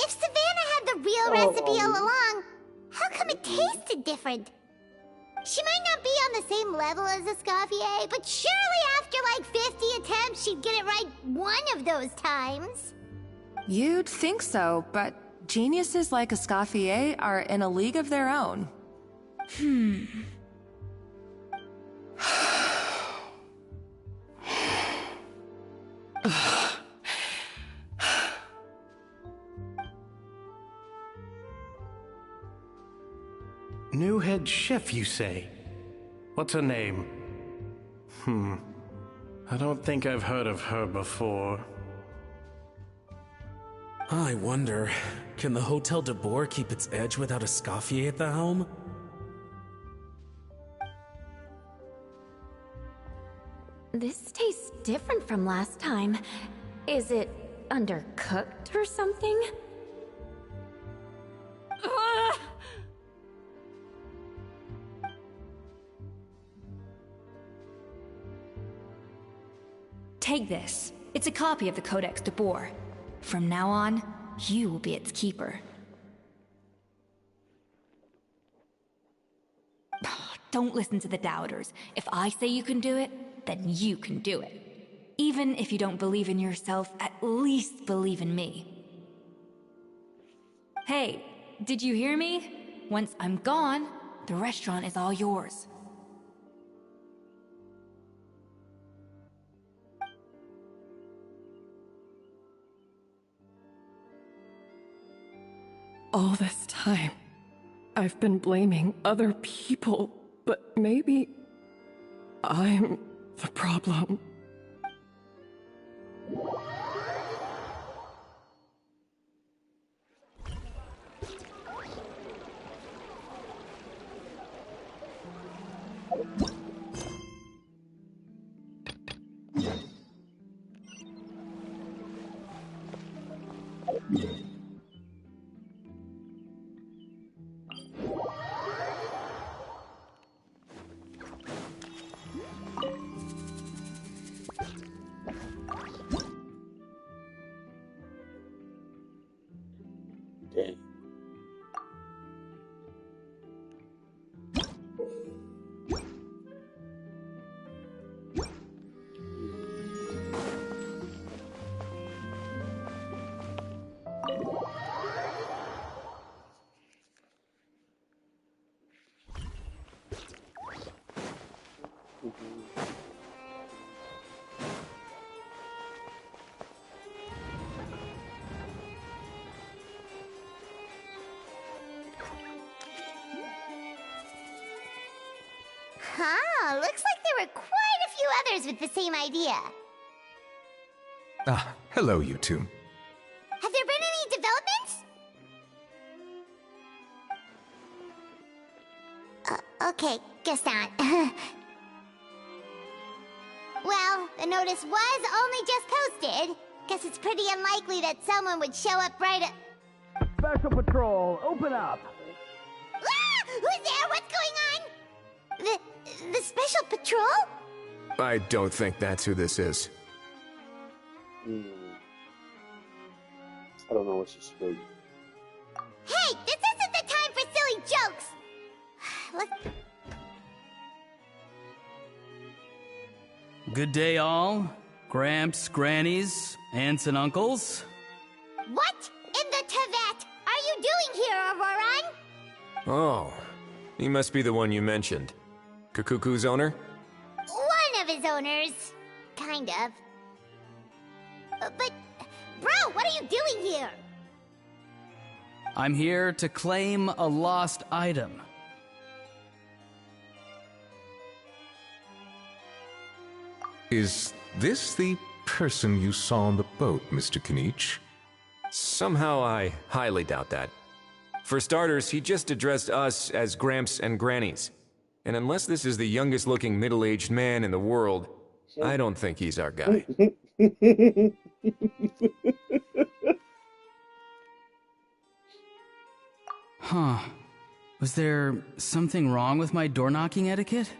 If Savannah had the real recipe all along, how come it tasted different? She might not be on the same level as Escoffier, but surely after like 50 attempts, she'd get it right one of those times. You'd think so, but geniuses like Escoffier are in a league of their own. New head chef, you say? What's her name? I don't think I've heard of her before. I wonder, can the Hotel de Boer keep its edge without Escoffier at the helm? This tastes different from last time. Is it undercooked or something? Ugh! Take this. It's a copy of the Codex de Boer. From now on, you will be its keeper. Don't listen to the doubters. If I say you can do it, then you can do it. Even if you don't believe in yourself, at least believe in me. Hey, did you hear me? Once I'm gone, the restaurant is all yours. All this time, I've been blaming other people, but maybe I'm the problem. Huh, looks like there were quite a few others with the same idea. Ah, hello, you two. Have there been any developments? Okay, guess not. Well, the notice was only just posted. Guess it's pretty unlikely that someone would show up right at... Special Patrol, open up! Ah! Who's there? What's going on? The Special Patrol? I don't think that's who this is. I don't know what she's doing. Hey, this isn't the time for silly jokes! Look... Good day, all. Gramps, grannies, aunts, and uncles. What in the Tevat are you doing here, Auroran? Oh, he must be the one you mentioned. Kukuku's owner? One of his owners. Kind of. But, bro, what are you doing here? I'm here to claim a lost item. Is this the person you saw on the boat, Mr. Kinich? Somehow I highly doubt that. For starters, he just addressed us as Gramps and Grannies. And unless this is the youngest looking middle-aged man in the world, I don't think he's our guy. Huh. Was there something wrong with my door-knocking etiquette?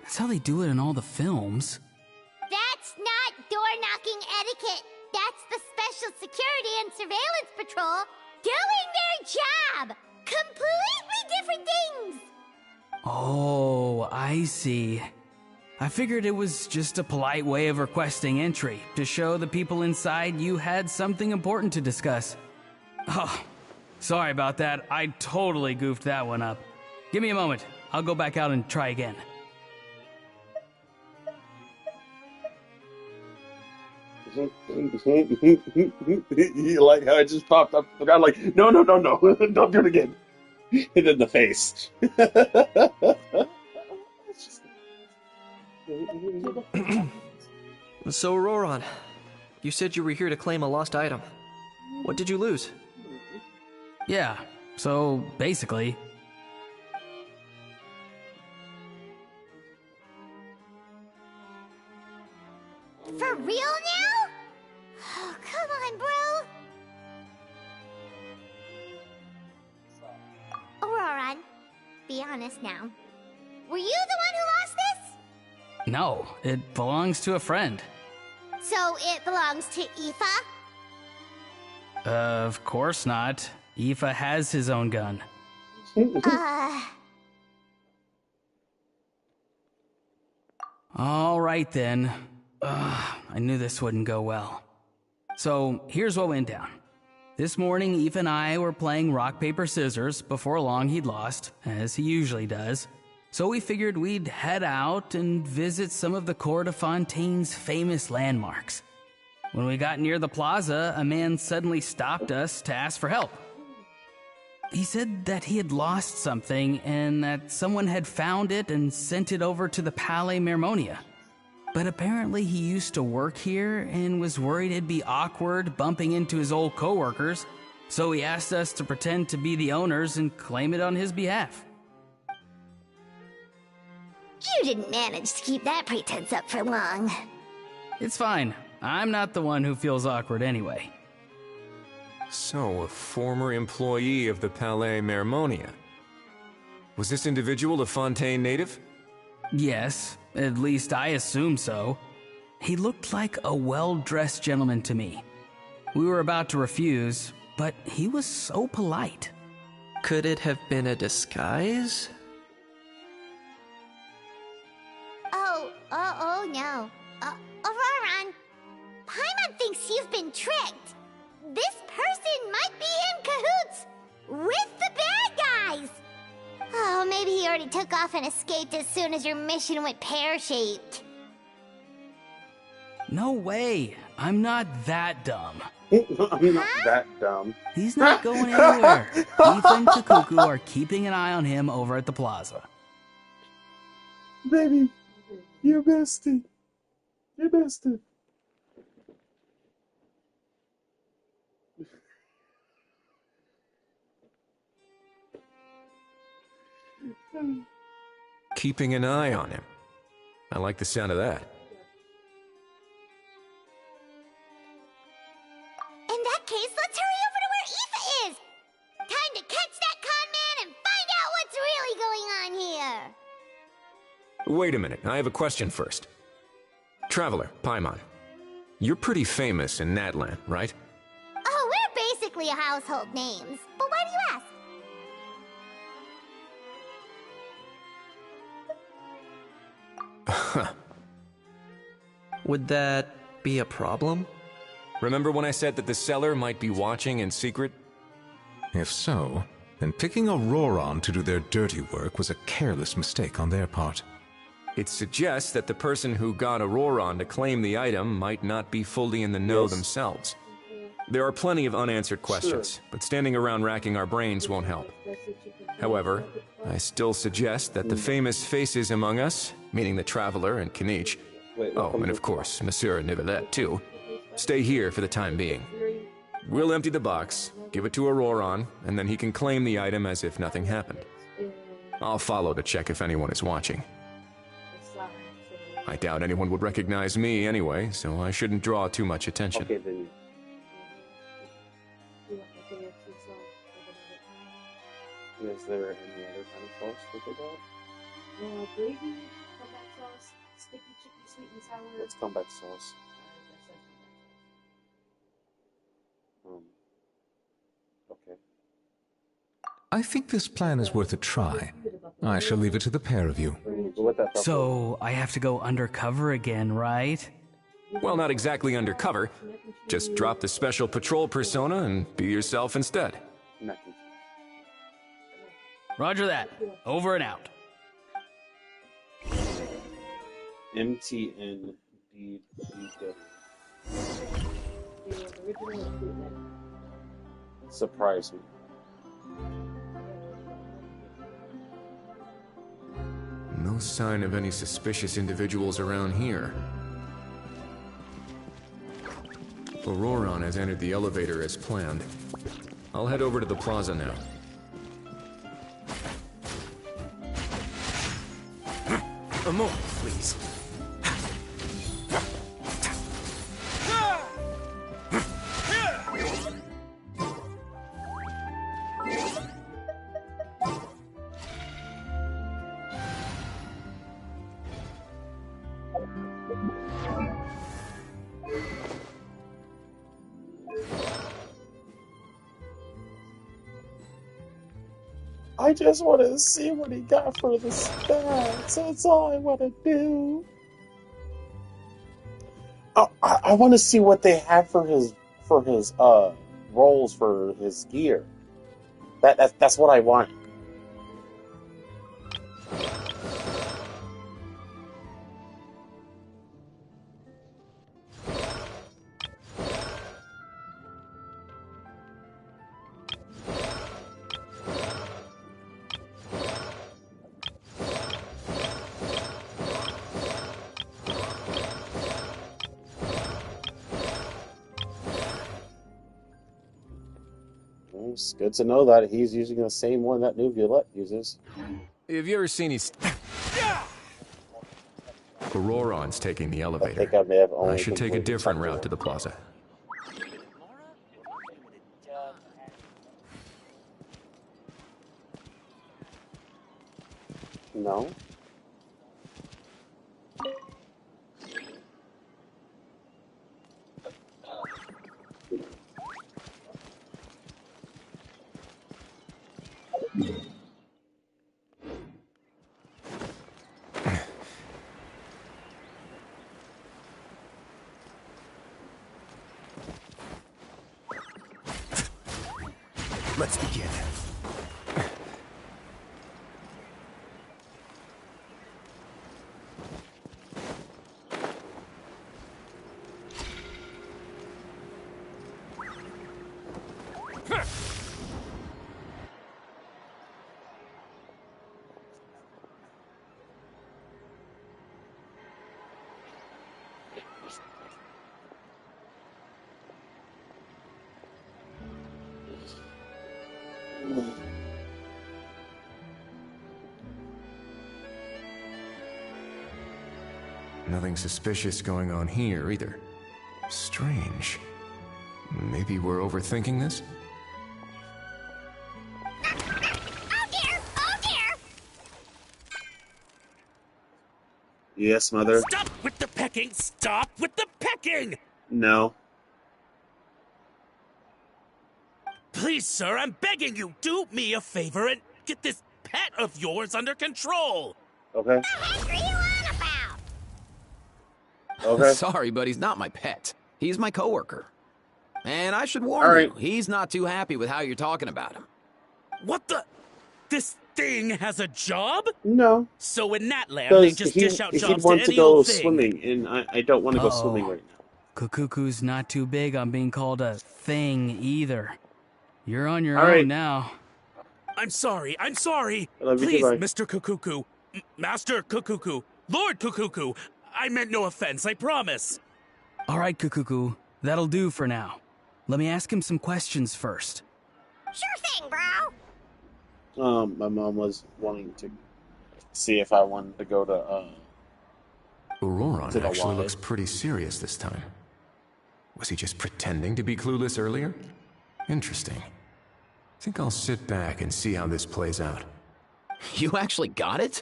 That's how they do it in all the films. That's not door-knocking etiquette. That's the Special Security and Surveillance Patrol doing their job. Completely different things. Oh, I see. I figured it was just a polite way of requesting entry to show the people inside you had something important to discuss. Oh, sorry about that. I totally goofed that one up. Give me a moment. I'll go back out and try again. You like how it just popped up? I'm like, no, don't do it again. Hit in the face. So, Roran, you said you were here to claim a lost item. What did you lose? Yeah, so basically... For real now? Oh, come on, bro. Auroran, be honest now. Were you the one who lost this? No, it belongs to a friend. So it belongs to Aoife? Of course not. Aoife has his own gun. All right then. I knew this wouldn't go well. So here's what went down. This morning, Aoife and I were playing rock, paper, scissors. Before long, he'd lost, as he usually does. So we figured we'd head out and visit some of the Cour de Fontaine's famous landmarks. When we got near the plaza, a man suddenly stopped us to ask for help. He said that he had lost something and that someone had found it and sent it over to the Palais Mermonia. But apparently he used to work here and was worried it'd be awkward bumping into his old coworkers, so he asked us to pretend to be the owners and claim it on his behalf. You didn't manage to keep that pretense up for long. It's fine. I'm not the one who feels awkward anyway. So, a former employee of the Palais Mermonia. Was this individual a Fontaine native? Yes, at least I assume so. He looked like a well-dressed gentleman to me. We were about to refuse, but he was so polite. Could it have been a disguise? Oh no. Auroran, Paimon thinks you've been tricked. This person might be in cahoots with the bad guys. Oh, maybe he already took off and escaped as soon as your mission went pear-shaped. No way. I'm not that dumb. I'm not that dumb. He's not going anywhere. Aoife and Kakuku are keeping an eye on him over at the plaza. Baby, you missed it. You missed it. Keeping an eye on him. I like the sound of that. In that case, let's hurry over to where Aoife is. Time to catch that con man and find out what's really going on here. Wait a minute, I have a question first. Traveler, Paimon, you're pretty famous in Natlan, right? Oh, we're basically household names. But why do you ask? Would that be a problem? Remember when I said that the seller might be watching in secret? If so, then picking a Roran to do their dirty work was a careless mistake on their part. It suggests that the person who got a Roran to claim the item might not be fully in the know themselves. There are plenty of unanswered questions, but standing around racking our brains won't help. However, I still suggest that the famous faces among us, meaning the Traveler and Kinich, oh, and of course, Monsieur Nivelet too, stay here for the time being. We'll empty the box, give it to Auroran, and then he can claim the item as if nothing happened. I'll follow to check if anyone is watching. I doubt anyone would recognize me anyway, so I shouldn't draw too much attention. Okay, then. Is there any other kind of sauce that they got? Gravy, comeback sauce, sticky chicken, sweet and sour. Let's comeback sauce. Okay. I think this plan is worth a try. I shall leave it to the pair of you. Go with that. So I have to go undercover again, right? Well, not exactly undercover. Just drop the special patrol persona and be yourself instead. Roger that. Over and out. MTN. Surprise me. No sign of any suspicious individuals around here. Auroron has entered the elevator as planned. I'll head over to the plaza now. A moment, please. I just want to see what he got for the stats. That's all I want to do. I want to see what they have for his roles for his gear. That's what I want. It's good to know that he's using the same one that New Violette uses. Have you ever seen Auroron's taking the elevator. I think I may have only I should take a different route to the plaza. No. Let's begin. Nothing suspicious going on here, either. Strange. Maybe we're overthinking this? Oh dear! Oh dear! Yes, mother. Stop with the pecking! Stop with the pecking! No. Please, sir, I'm begging you, do me a favor and get this pet of yours under control. Okay. What the heck are you on about? Okay. Sorry, but he's not my pet. He's my coworker. And I should warn you, he's not too happy with how you're talking about him. What the? This thing has a job? No. So in that land, they just dish out jobs He'd want to to any go old thing. swimming, and I don't want to go swimming right now. Kukuku's not too big on being called a thing either. You're on your All own right. now. I'm sorry. love you, Please, goodbye. Mr. Kukuku. Master Kukuku. Lord Kukuku. I meant no offense, I promise. All right, Kukuku. That'll do for now. Let me ask him some questions first. Sure thing, bro. My mom was wanting to see if I wanted to go to Auroron to the actually Y. looks pretty serious this time. Was he just pretending to be clueless earlier? Interesting. Think I'll sit back and see how this plays out. You actually got it?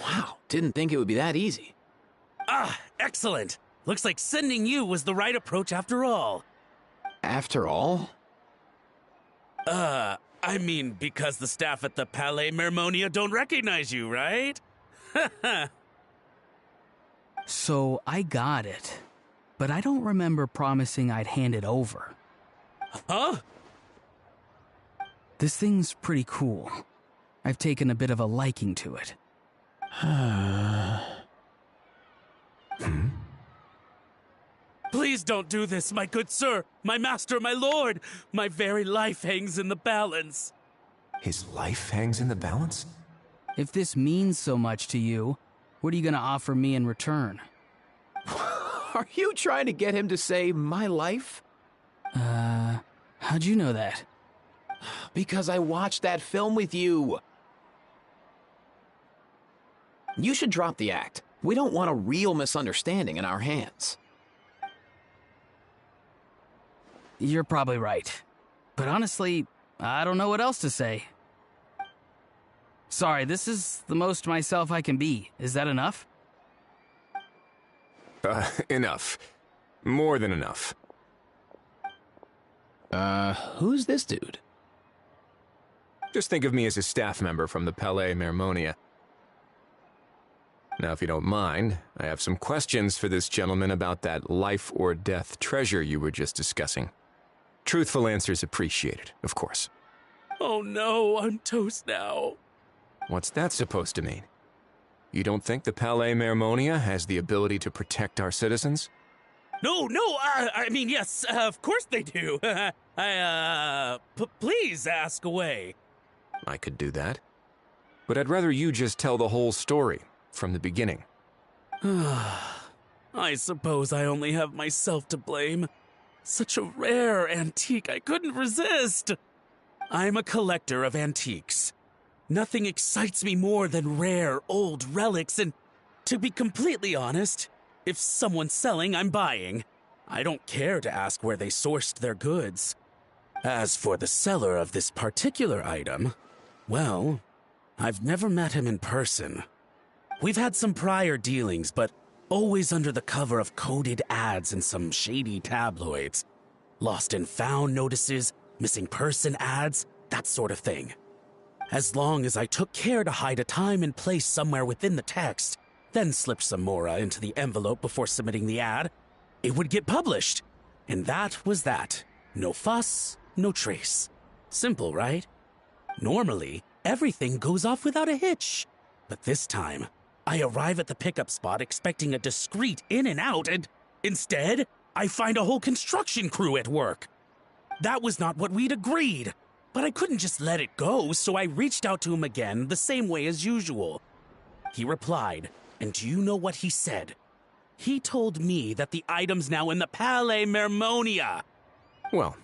Wow, didn't think it would be that easy. Ah, excellent. Looks like sending you was the right approach after all. After all? I mean, because the staff at the Palais Mermonia don't recognize you, right? So I got it, but I don't remember promising I'd hand it over. Huh? This thing's pretty cool. I've taken a bit of a liking to it. Please don't do this, my good sir, my master, my lord. My very life hangs in the balance. His life hangs in the balance? If this means so much to you, what are you gonna offer me in return? Are you trying to get him to say my life? How'd you know that? Because I watched that film with you. You should drop the act. We don't want a real misunderstanding in our hands. You're probably right. But honestly, I don't know what else to say. Sorry, this is the most myself I can be. Is that enough? Enough. More than enough. Who's this dude? Just think of me as a staff member from the Palais Mermonia. Now, if you don't mind, I have some questions for this gentleman about that life or death treasure you were just discussing. Truthful answers appreciated, of course. Oh no, I'm toast now. What's that supposed to mean? You don't think the Palais Mermonia has the ability to protect our citizens? No, I mean, yes, of course they do. Please ask away. I could do that. But I'd rather you just tell the whole story, from the beginning. I suppose I only have myself to blame. Such a rare antique, I couldn't resist. I'm a collector of antiques. Nothing excites me more than rare, old relics, and to be completely honest, if someone's selling, I'm buying. I don't care to ask where they sourced their goods. As for the seller of this particular item, well, I've never met him in person. We've had some prior dealings, but always under the cover of coded ads in some shady tabloids. Lost and found notices, missing person ads, that sort of thing. As long as I took care to hide a time and place somewhere within the text, then slipped some mora into the envelope before submitting the ad, it would get published. And that was that. No fuss, no trace. Simple, right? Normally, everything goes off without a hitch. But this time, I arrive at the pickup spot expecting a discreet in and out, and instead, I find a whole construction crew at work. That was not what we'd agreed. But I couldn't just let it go, so I reached out to him again the same way as usual. He replied, and do you know what he said? He told me that the item's now in the Palais Mermonia. Well,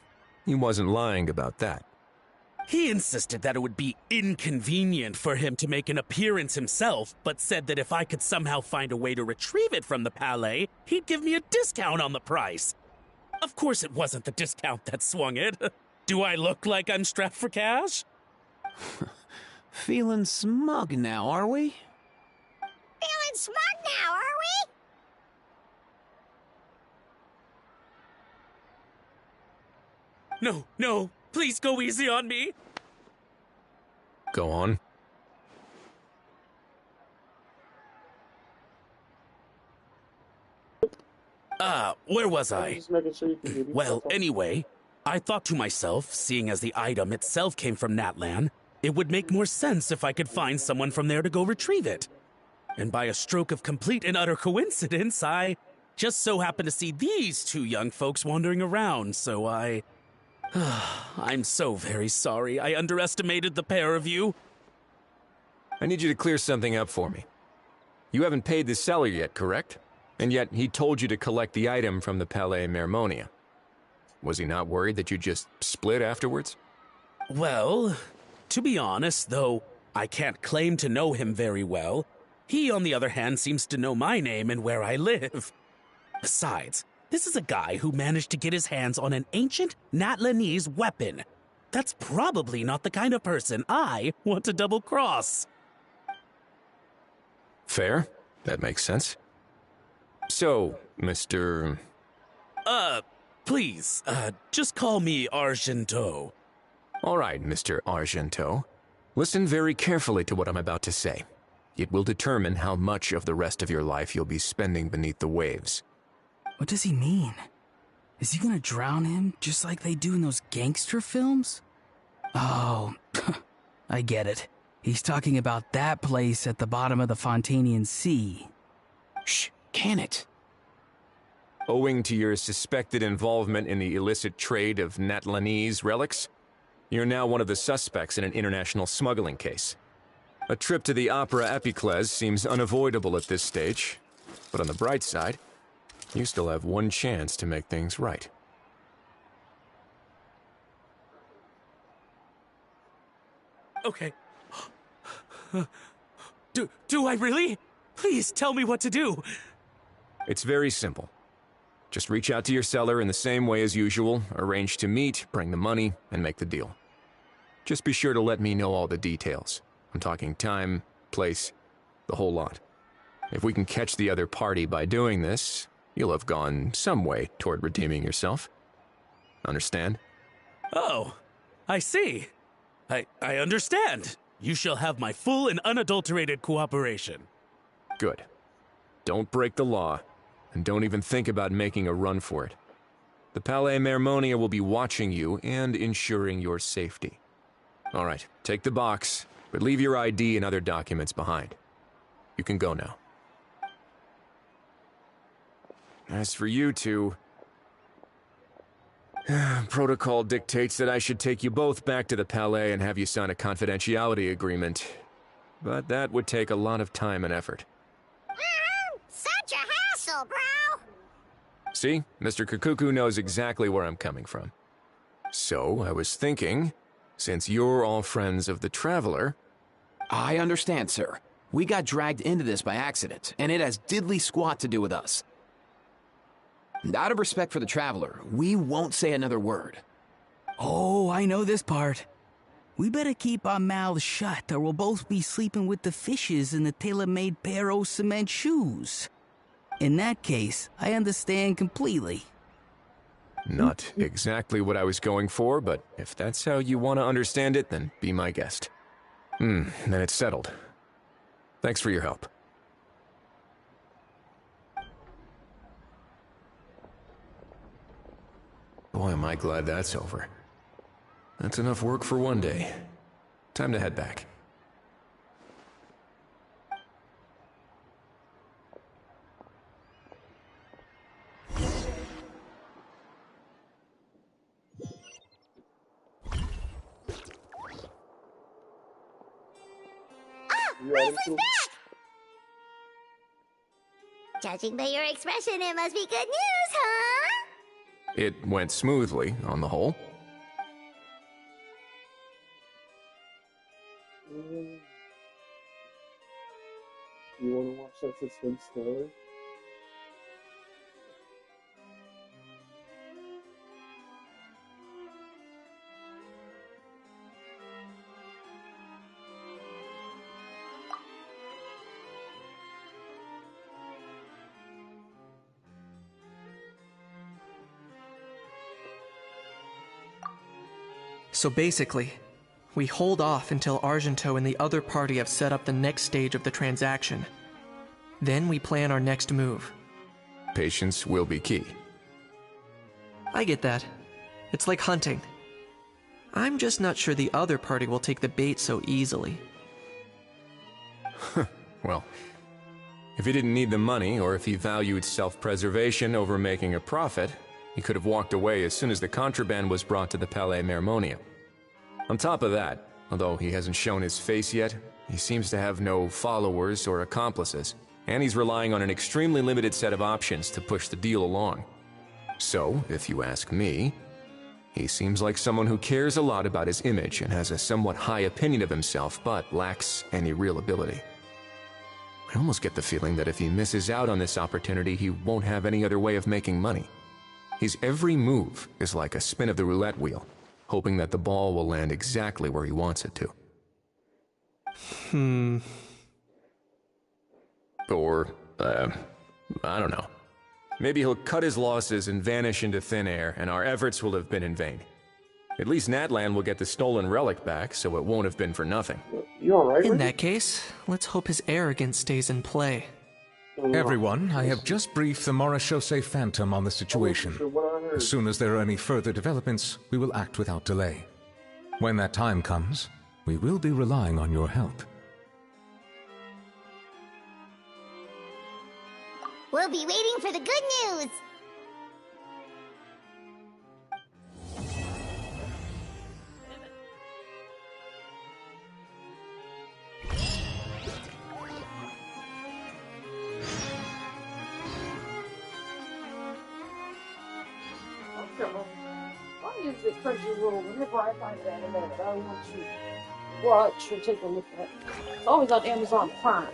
he wasn't lying about that. He insisted that it would be inconvenient for him to make an appearance himself, but said that if I could somehow find a way to retrieve it from the Palais, he'd give me a discount on the price. Of course it wasn't the discount that swung it. Do I look like I'm strapped for cash? Feeling smug now, are we? Feeling smug now, are we? No, please go easy on me. Go on. Where was I? Well, anyway, I thought to myself, seeing as the item itself came from Natlan, it would make more sense if I could find someone from there to go retrieve it. And by a stroke of complete and utter coincidence, I just so happened to see these two young folks wandering around, so I'm so very sorry. I underestimated the pair of you. I need you to clear something up for me. You haven't paid the seller yet, correct? And yet he told you to collect the item from the Palais Mermonia. Was he not worried that you just split afterwards? Well, to be honest, though I can't claim to know him very well, he, on the other hand, seems to know my name and where I live. Besides, this is a guy who managed to get his hands on an ancient Natlanese weapon. That's probably not the kind of person I want to double-cross. Fair. That makes sense. So, Mr. Please, just call me Argento. All right, Mr. Argento. Listen very carefully to what I'm about to say. It will determine how much of the rest of your life you'll be spending beneath the waves. What does he mean? Is he gonna drown him just like they do in those gangster films? Oh, I get it. He's talking about that place at the bottom of the Fontanian Sea. Shh, can it? Owing to your suspected involvement in the illicit trade of Natlanese relics, you're now one of the suspects in an international smuggling case. A trip to the Opera Epiclese seems unavoidable at this stage, but on the bright side, you still have one chance to make things right. Okay. Do I really? Please tell me what to do. It's very simple. Just reach out to your seller in the same way as usual, arrange to meet, bring the money, and make the deal. Just be sure to let me know all the details. I'm talking time, place, the whole lot. If we can catch the other party by doing this, you'll have gone some way toward redeeming yourself. Understand? Oh, I see. I understand. You shall have my full and unadulterated cooperation. Good. Don't break the law, and don't even think about making a run for it. The Palais Mermonia will be watching you and ensuring your safety. All right, take the box, but leave your ID and other documents behind. You can go now. As for you two, protocol dictates that I should take you both back to the Palais and have you sign a confidentiality agreement. But that would take a lot of time and effort. Such a hassle, bro! See, Mr. Kikuku knows exactly where I'm coming from. So, I was thinking, since you're all friends of the Traveler... I understand, sir. We got dragged into this by accident, and it has diddly squat to do with us. And out of respect for the Traveler, we won't say another word. Oh, I know this part. We better keep our mouths shut, or we'll both be sleeping with the fishes in the tailor-made pair of cement shoes. In that case, I understand completely. Not exactly what I was going for, but if that's how you want to understand it, then be my guest. Then it's settled. Thanks for your help. Boy, am I glad that's over. That's enough work for one day. Time to head back. Reese's back! Judging by your expression, it must be good news, huh? It went smoothly, on the whole. You want to watch that suspense story? So basically, we hold off until Argento and the other party have set up the next stage of the transaction. Then we plan our next move. Patience will be key. I get that. It's like hunting. I'm just not sure the other party will take the bait so easily. Well, if he didn't need the money, or if he valued self-preservation over making a profit, he could have walked away as soon as the contraband was brought to the Palais Mermonia. On top of that, although he hasn't shown his face yet, he seems to have no followers or accomplices, and he's relying on an extremely limited set of options to push the deal along. So, if you ask me, he seems like someone who cares a lot about his image and has a somewhat high opinion of himself, but lacks any real ability. I almost get the feeling that if he misses out on this opportunity, he won't have any other way of making money. His every move is like a spin of the roulette wheel, hoping that the ball will land exactly where he wants it to. Or, I don't know. Maybe he'll cut his losses and vanish into thin air, and our efforts will have been in vain. At least Natlan will get the stolen relic back, so it won't have been for nothing. You alright? In that case, let's hope his arrogance stays in play. Everyone, I have just briefed the Morishose Phantom on the situation. As soon as there are any further developments, we will act without delay. When that time comes, we will be relying on your help. We'll be waiting for the good news. Why is it Crunchyroll? Whenever I find an anime that I want to watch or take a look at, it's always on Amazon Prime.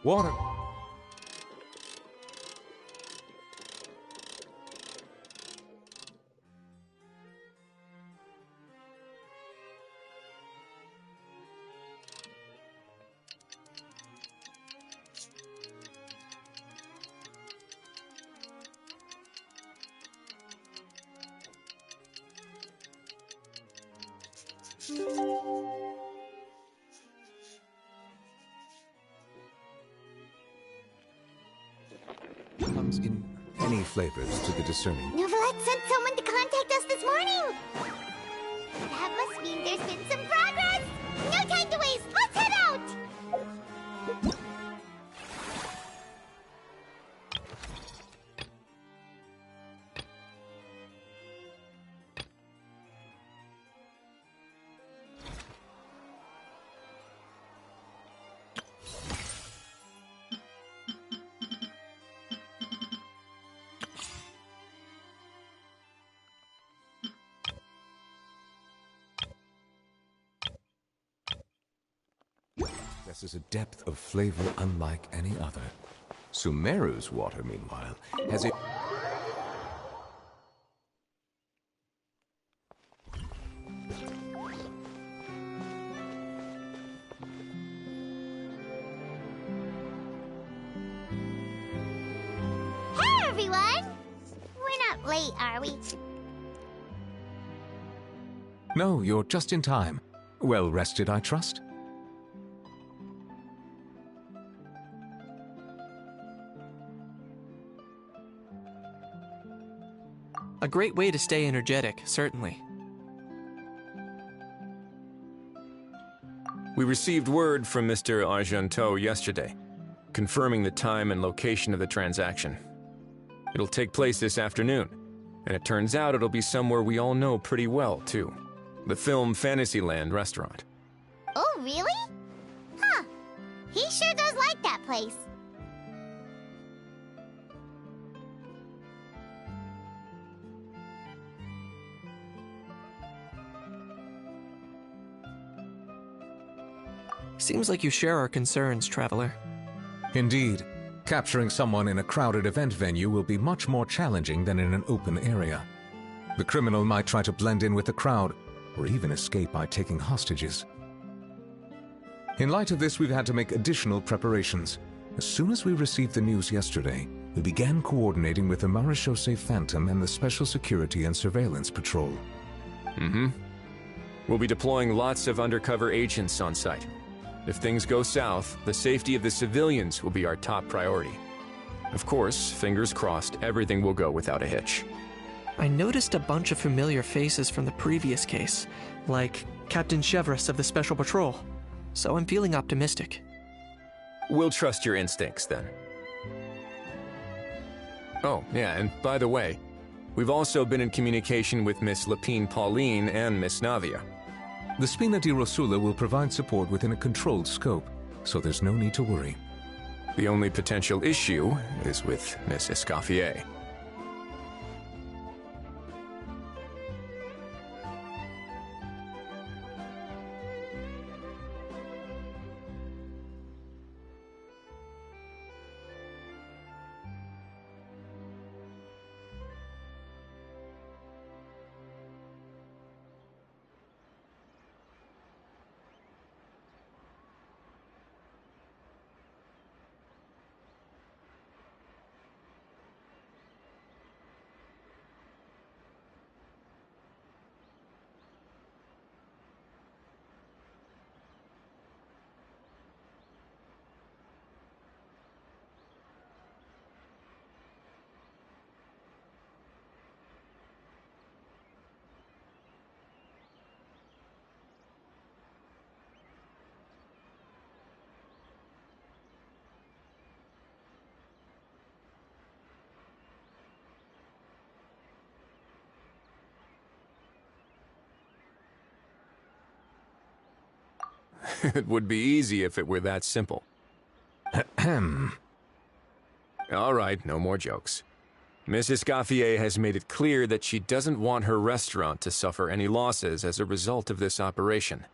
Water. Comes in any flavors to the discerning. Novelette sent someone to contact us this morning. That must mean there's been some progress. No time to waste. Let's head out. This is a depth of flavor unlike any other. Sumeru's water, meanwhile, has a... Hey, everyone! We're not late, are we? No, you're just in time. Well rested, I trust? A great way to stay energetic, certainly. We received word from Mr. Argenteau yesterday, confirming the time and location of the transaction. It'll take place this afternoon, and it turns out it'll be somewhere we all know pretty well, too. The Film Fantasyland restaurant. Oh, really? Huh. He sure does like that place. Seems like you share our concerns, Traveler. Indeed. Capturing someone in a crowded event venue will be much more challenging than in an open area. The criminal might try to blend in with the crowd, or even escape by taking hostages. In light of this, we've had to make additional preparations. As soon as we received the news yesterday, we began coordinating with the Marechaussee Phantom and the Special Security and Surveillance Patrol. Mm-hmm. We'll be deploying lots of undercover agents on site. If things go south, the safety of the civilians will be our top priority. Of course, fingers crossed, everything will go without a hitch. I noticed a bunch of familiar faces from the previous case, like Captain Chevres of the Special Patrol, so I'm feeling optimistic. We'll trust your instincts, then. Oh, yeah, and by the way, we've also been in communication with Miss Lapine Pauline and Miss Navia. The Spina di Rosula will provide support within a controlled scope, so there's no need to worry. The only potential issue is with Miss Escoffier. It would be easy if it were that simple. All right, no more jokes. Miss Escoffier has made it clear that she doesn't want her restaurant to suffer any losses as a result of this operation.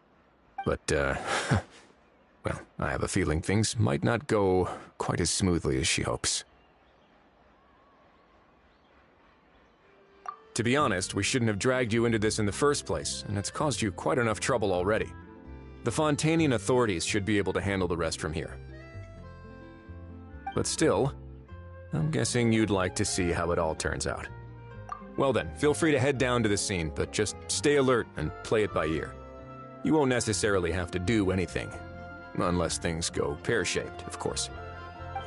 But, well, I have a feeling things might not go quite as smoothly as she hopes. To be honest, we shouldn't have dragged you into this in the first place, and it's caused you quite enough trouble already. The Fontainian authorities should be able to handle the rest from here. But still, I'm guessing you'd like to see how it all turns out. Well then, feel free to head down to the scene, but just stay alert and play it by ear. You won't necessarily have to do anything, unless things go pear-shaped, of course.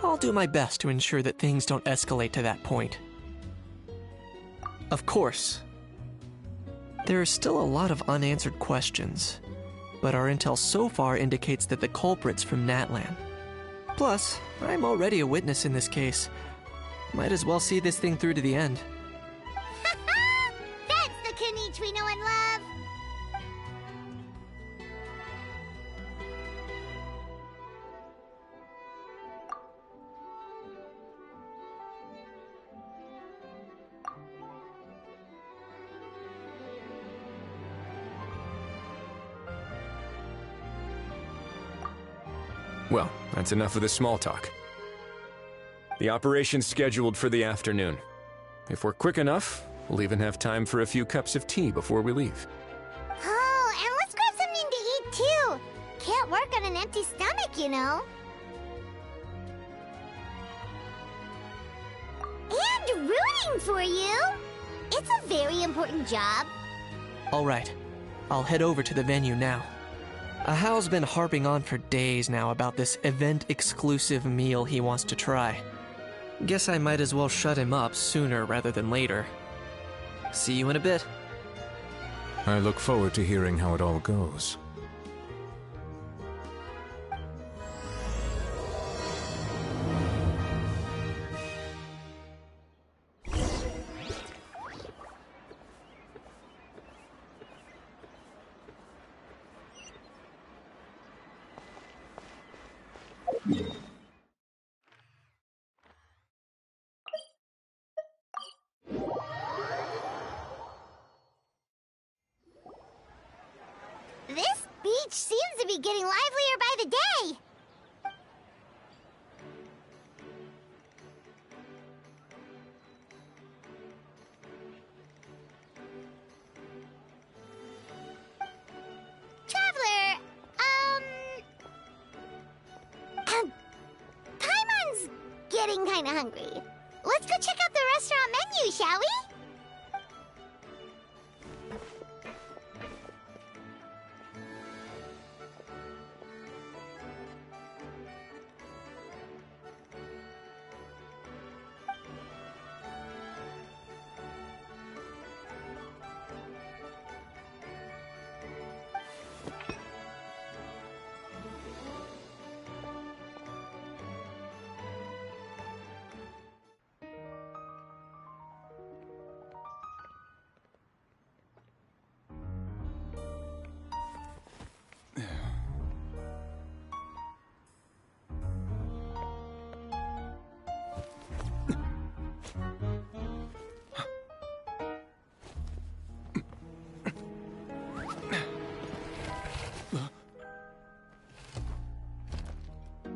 I'll do my best to ensure that things don't escalate to that point. Of course. There are still a lot of unanswered questions, but our intel so far indicates that the culprit's from Natlan. Plus, I'm already a witness in this case. Might as well see this thing through to the end. That's the Kanichi we know and love! Well, that's enough of the small talk. The operation's scheduled for the afternoon. If we're quick enough, we'll even have time for a few cups of tea before we leave. Oh, and let's grab something to eat too. Can't work on an empty stomach, you know. And rooting for you. It's a very important job. All right, I'll head over to the venue now. Ahao's been harping on for days now about this event-exclusive meal he wants to try. Guess I might as well shut him up sooner rather than later. See you in a bit. I look forward to hearing how it all goes. This beach seems to be getting livelier by the day. Traveler, Paimon's getting kinda hungry. shall we?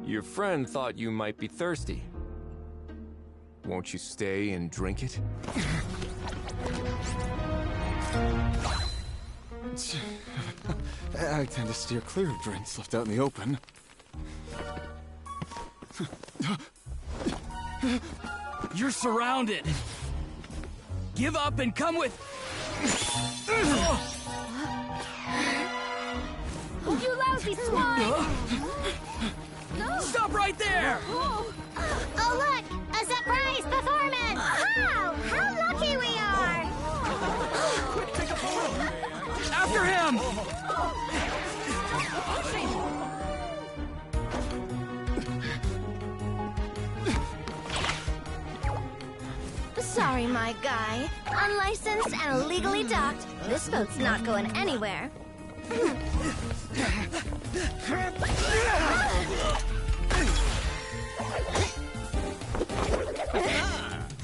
Your friend thought you might be thirsty. Won't you stay and drink it? I tend to steer clear of drinks left out in the open. You're surrounded. Give up and come with... You lousy swine! Stop right there! Oh, look! A surprise performance! Wow! How lucky we are! After him! Sorry, my guy. Unlicensed and illegally docked. This boat's not going anywhere.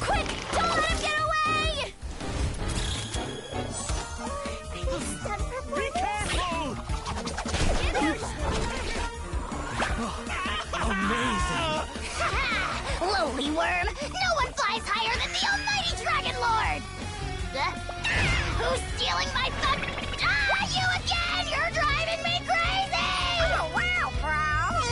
Quick! Don't let him get away! Be careful! Amazing! Lowly worm! No one flies higher than the almighty Dragon Lord! Who's stealing my fun? You again! You're driving me crazy! Oh, wow, Bravo!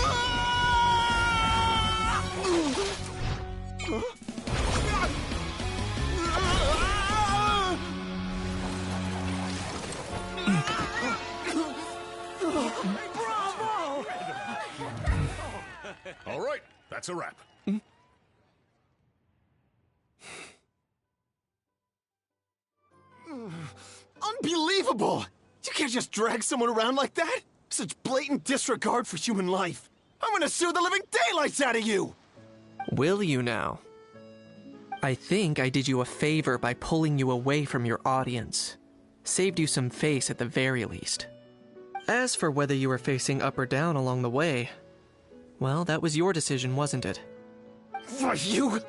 All right, that's a wrap. Unbelievable! You can't just drag someone around like that! Such blatant disregard for human life! I'm gonna sue the living daylights out of you! Will you now? I think I did you a favor by pulling you away from your audience. Saved you some face at the very least. As for whether you were facing up or down along the way, well, that was your decision, wasn't it? For you...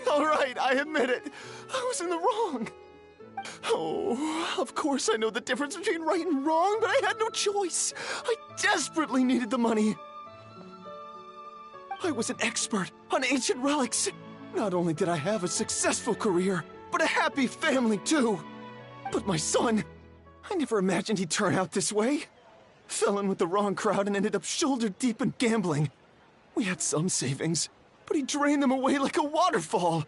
All right, I admit it. I was in the wrong. Oh, of course I know the difference between right and wrong, but I had no choice. I desperately needed the money. I was an expert on ancient relics. Not only did I have a successful career, but a happy family too. But my son, I never imagined he'd turn out this way. Fell in with the wrong crowd and ended up shoulder deep in gambling. We had some savings, but he drained them away like a waterfall.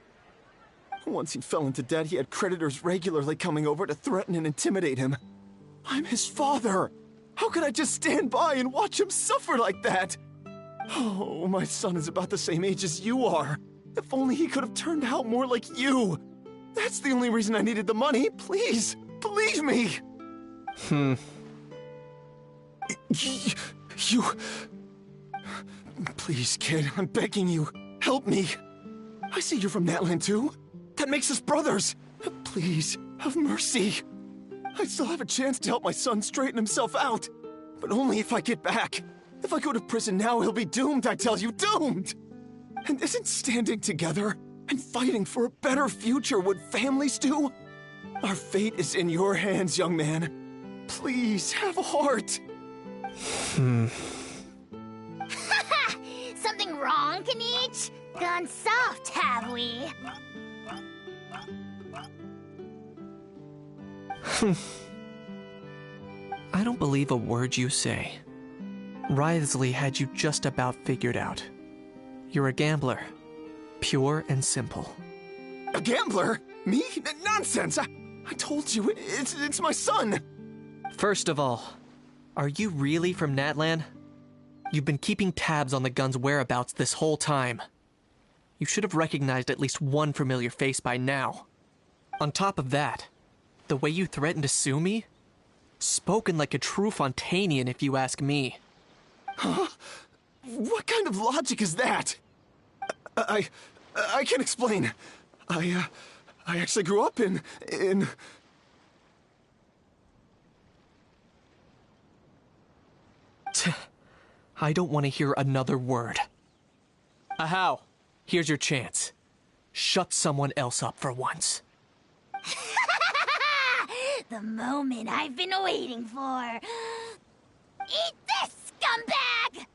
Once he fell into debt, he had creditors regularly coming over to threaten and intimidate him. I'm his father. How could I just stand by and watch him suffer like that? Oh, my son is about the same age as you are. If only he could have turned out more like you. That's the only reason I needed the money. Please, believe me. You... Please, kid, I'm begging you. Help me. I see you're from Natland too. That makes us brothers. Please, have mercy. I still have a chance to help my son straighten himself out. But only if I get back. If I go to prison now, he'll be doomed, I tell you, doomed! And isn't standing together and fighting for a better future what families do? Our fate is in your hands, young man. Please, have a heart. Something wrong, Kanich? Gone soft, have we? I don't believe a word you say. Wriothesley had you just about figured out. You're a gambler. Pure and simple. A gambler? Me? Nonsense! I told you, it's my son! First of all, are you really from Natlan? You've been keeping tabs on the gun's whereabouts this whole time. You should have recognized at least one familiar face by now. On top of that, the way you threatened to sue me? Spoken like a true Fontanian, if you ask me. Huh? What kind of logic is that? I can't explain. I actually grew up in... I don't want to hear another word. Ahau, here's your chance. Shut someone else up for once. The moment I've been waiting for. Eat this, scumbag!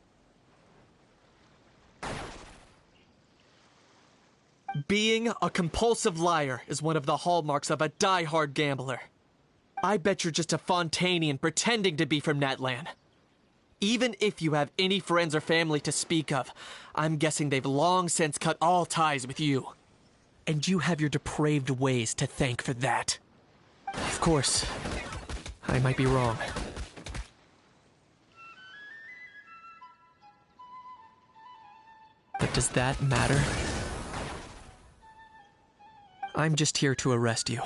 Being a compulsive liar is one of the hallmarks of a die-hard gambler. I bet you're just a Fontanian pretending to be from Natlan. Even if you have any friends or family to speak of, I'm guessing they've long since cut all ties with you. And you have your depraved ways to thank for that. Of course, I might be wrong. But does that matter? I'm just here to arrest you.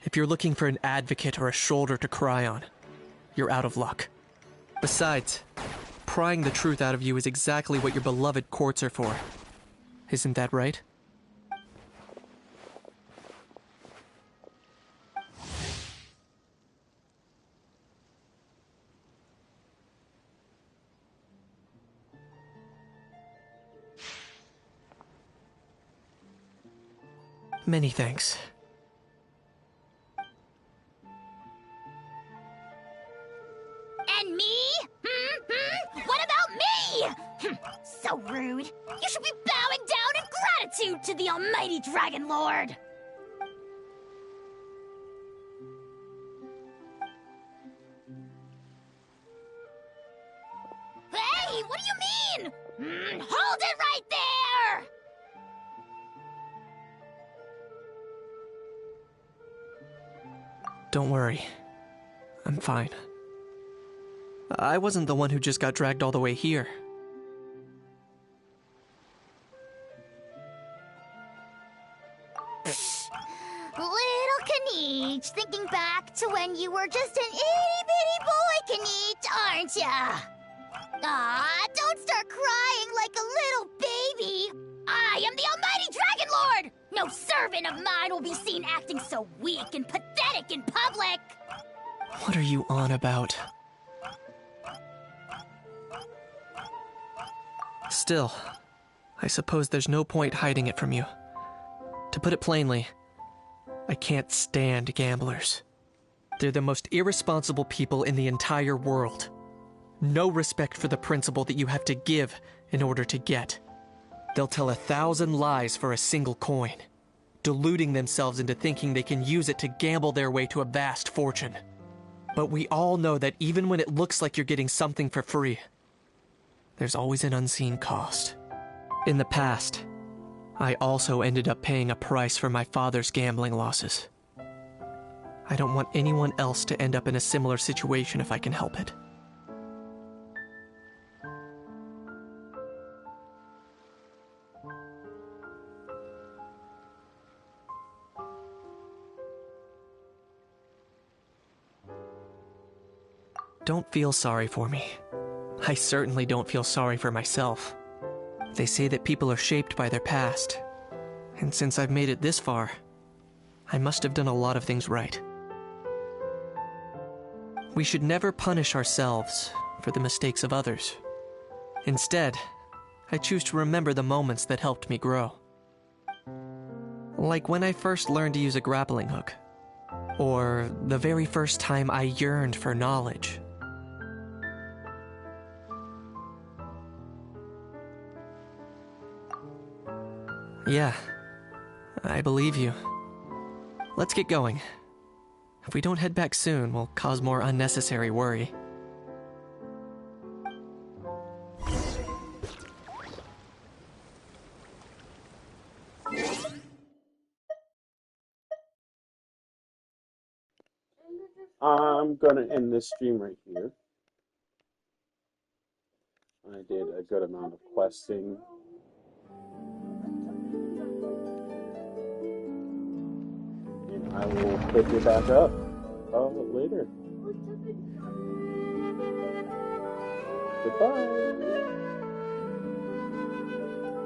If you're looking for an advocate or a shoulder to cry on, you're out of luck. Besides, prying the truth out of you is exactly what your beloved courts are for. Isn't that right? Many thanks. And me? What about me? So rude. You should be bowing down in gratitude to the almighty Dragon Lord. Hey, what do you mean? Hold it right there! Don't worry. I'm fine. I wasn't the one who just got dragged all the way here. Little Kniech, thinking back to when you were just an itty-bitty boy, Kniech, aren't ya? Aw, don't start crying like a little baby. I am the almighty Dragon Lord! No servant of mine will be seen acting so weak and pathetic in public! What are you on about? Still, I suppose there's no point hiding it from you. To put it plainly, I can't stand gamblers. They're the most irresponsible people in the entire world. No respect for the principle that you have to give in order to get. They'll tell 1,000 lies for a single coin, deluding themselves into thinking they can use it to gamble their way to a vast fortune. But we all know that even when it looks like you're getting something for free, there's always an unseen cost. In the past, I also ended up paying a price for my father's gambling losses. I don't want anyone else to end up in a similar situation if I can help it. Don't feel sorry for me. I certainly don't feel sorry for myself. They say that people are shaped by their past, and since I've made it this far, I must have done a lot of things right. We should never punish ourselves for the mistakes of others. Instead, I choose to remember the moments that helped me grow. Like when I first learned to use a grappling hook, or the very first time I yearned for knowledge. Yeah, I believe you. Let's get going. If we don't head back soon, we'll cause more unnecessary worry. I'm going to end this stream right here. I did a good amount of questing. And I will pick it back up later. Goodbye.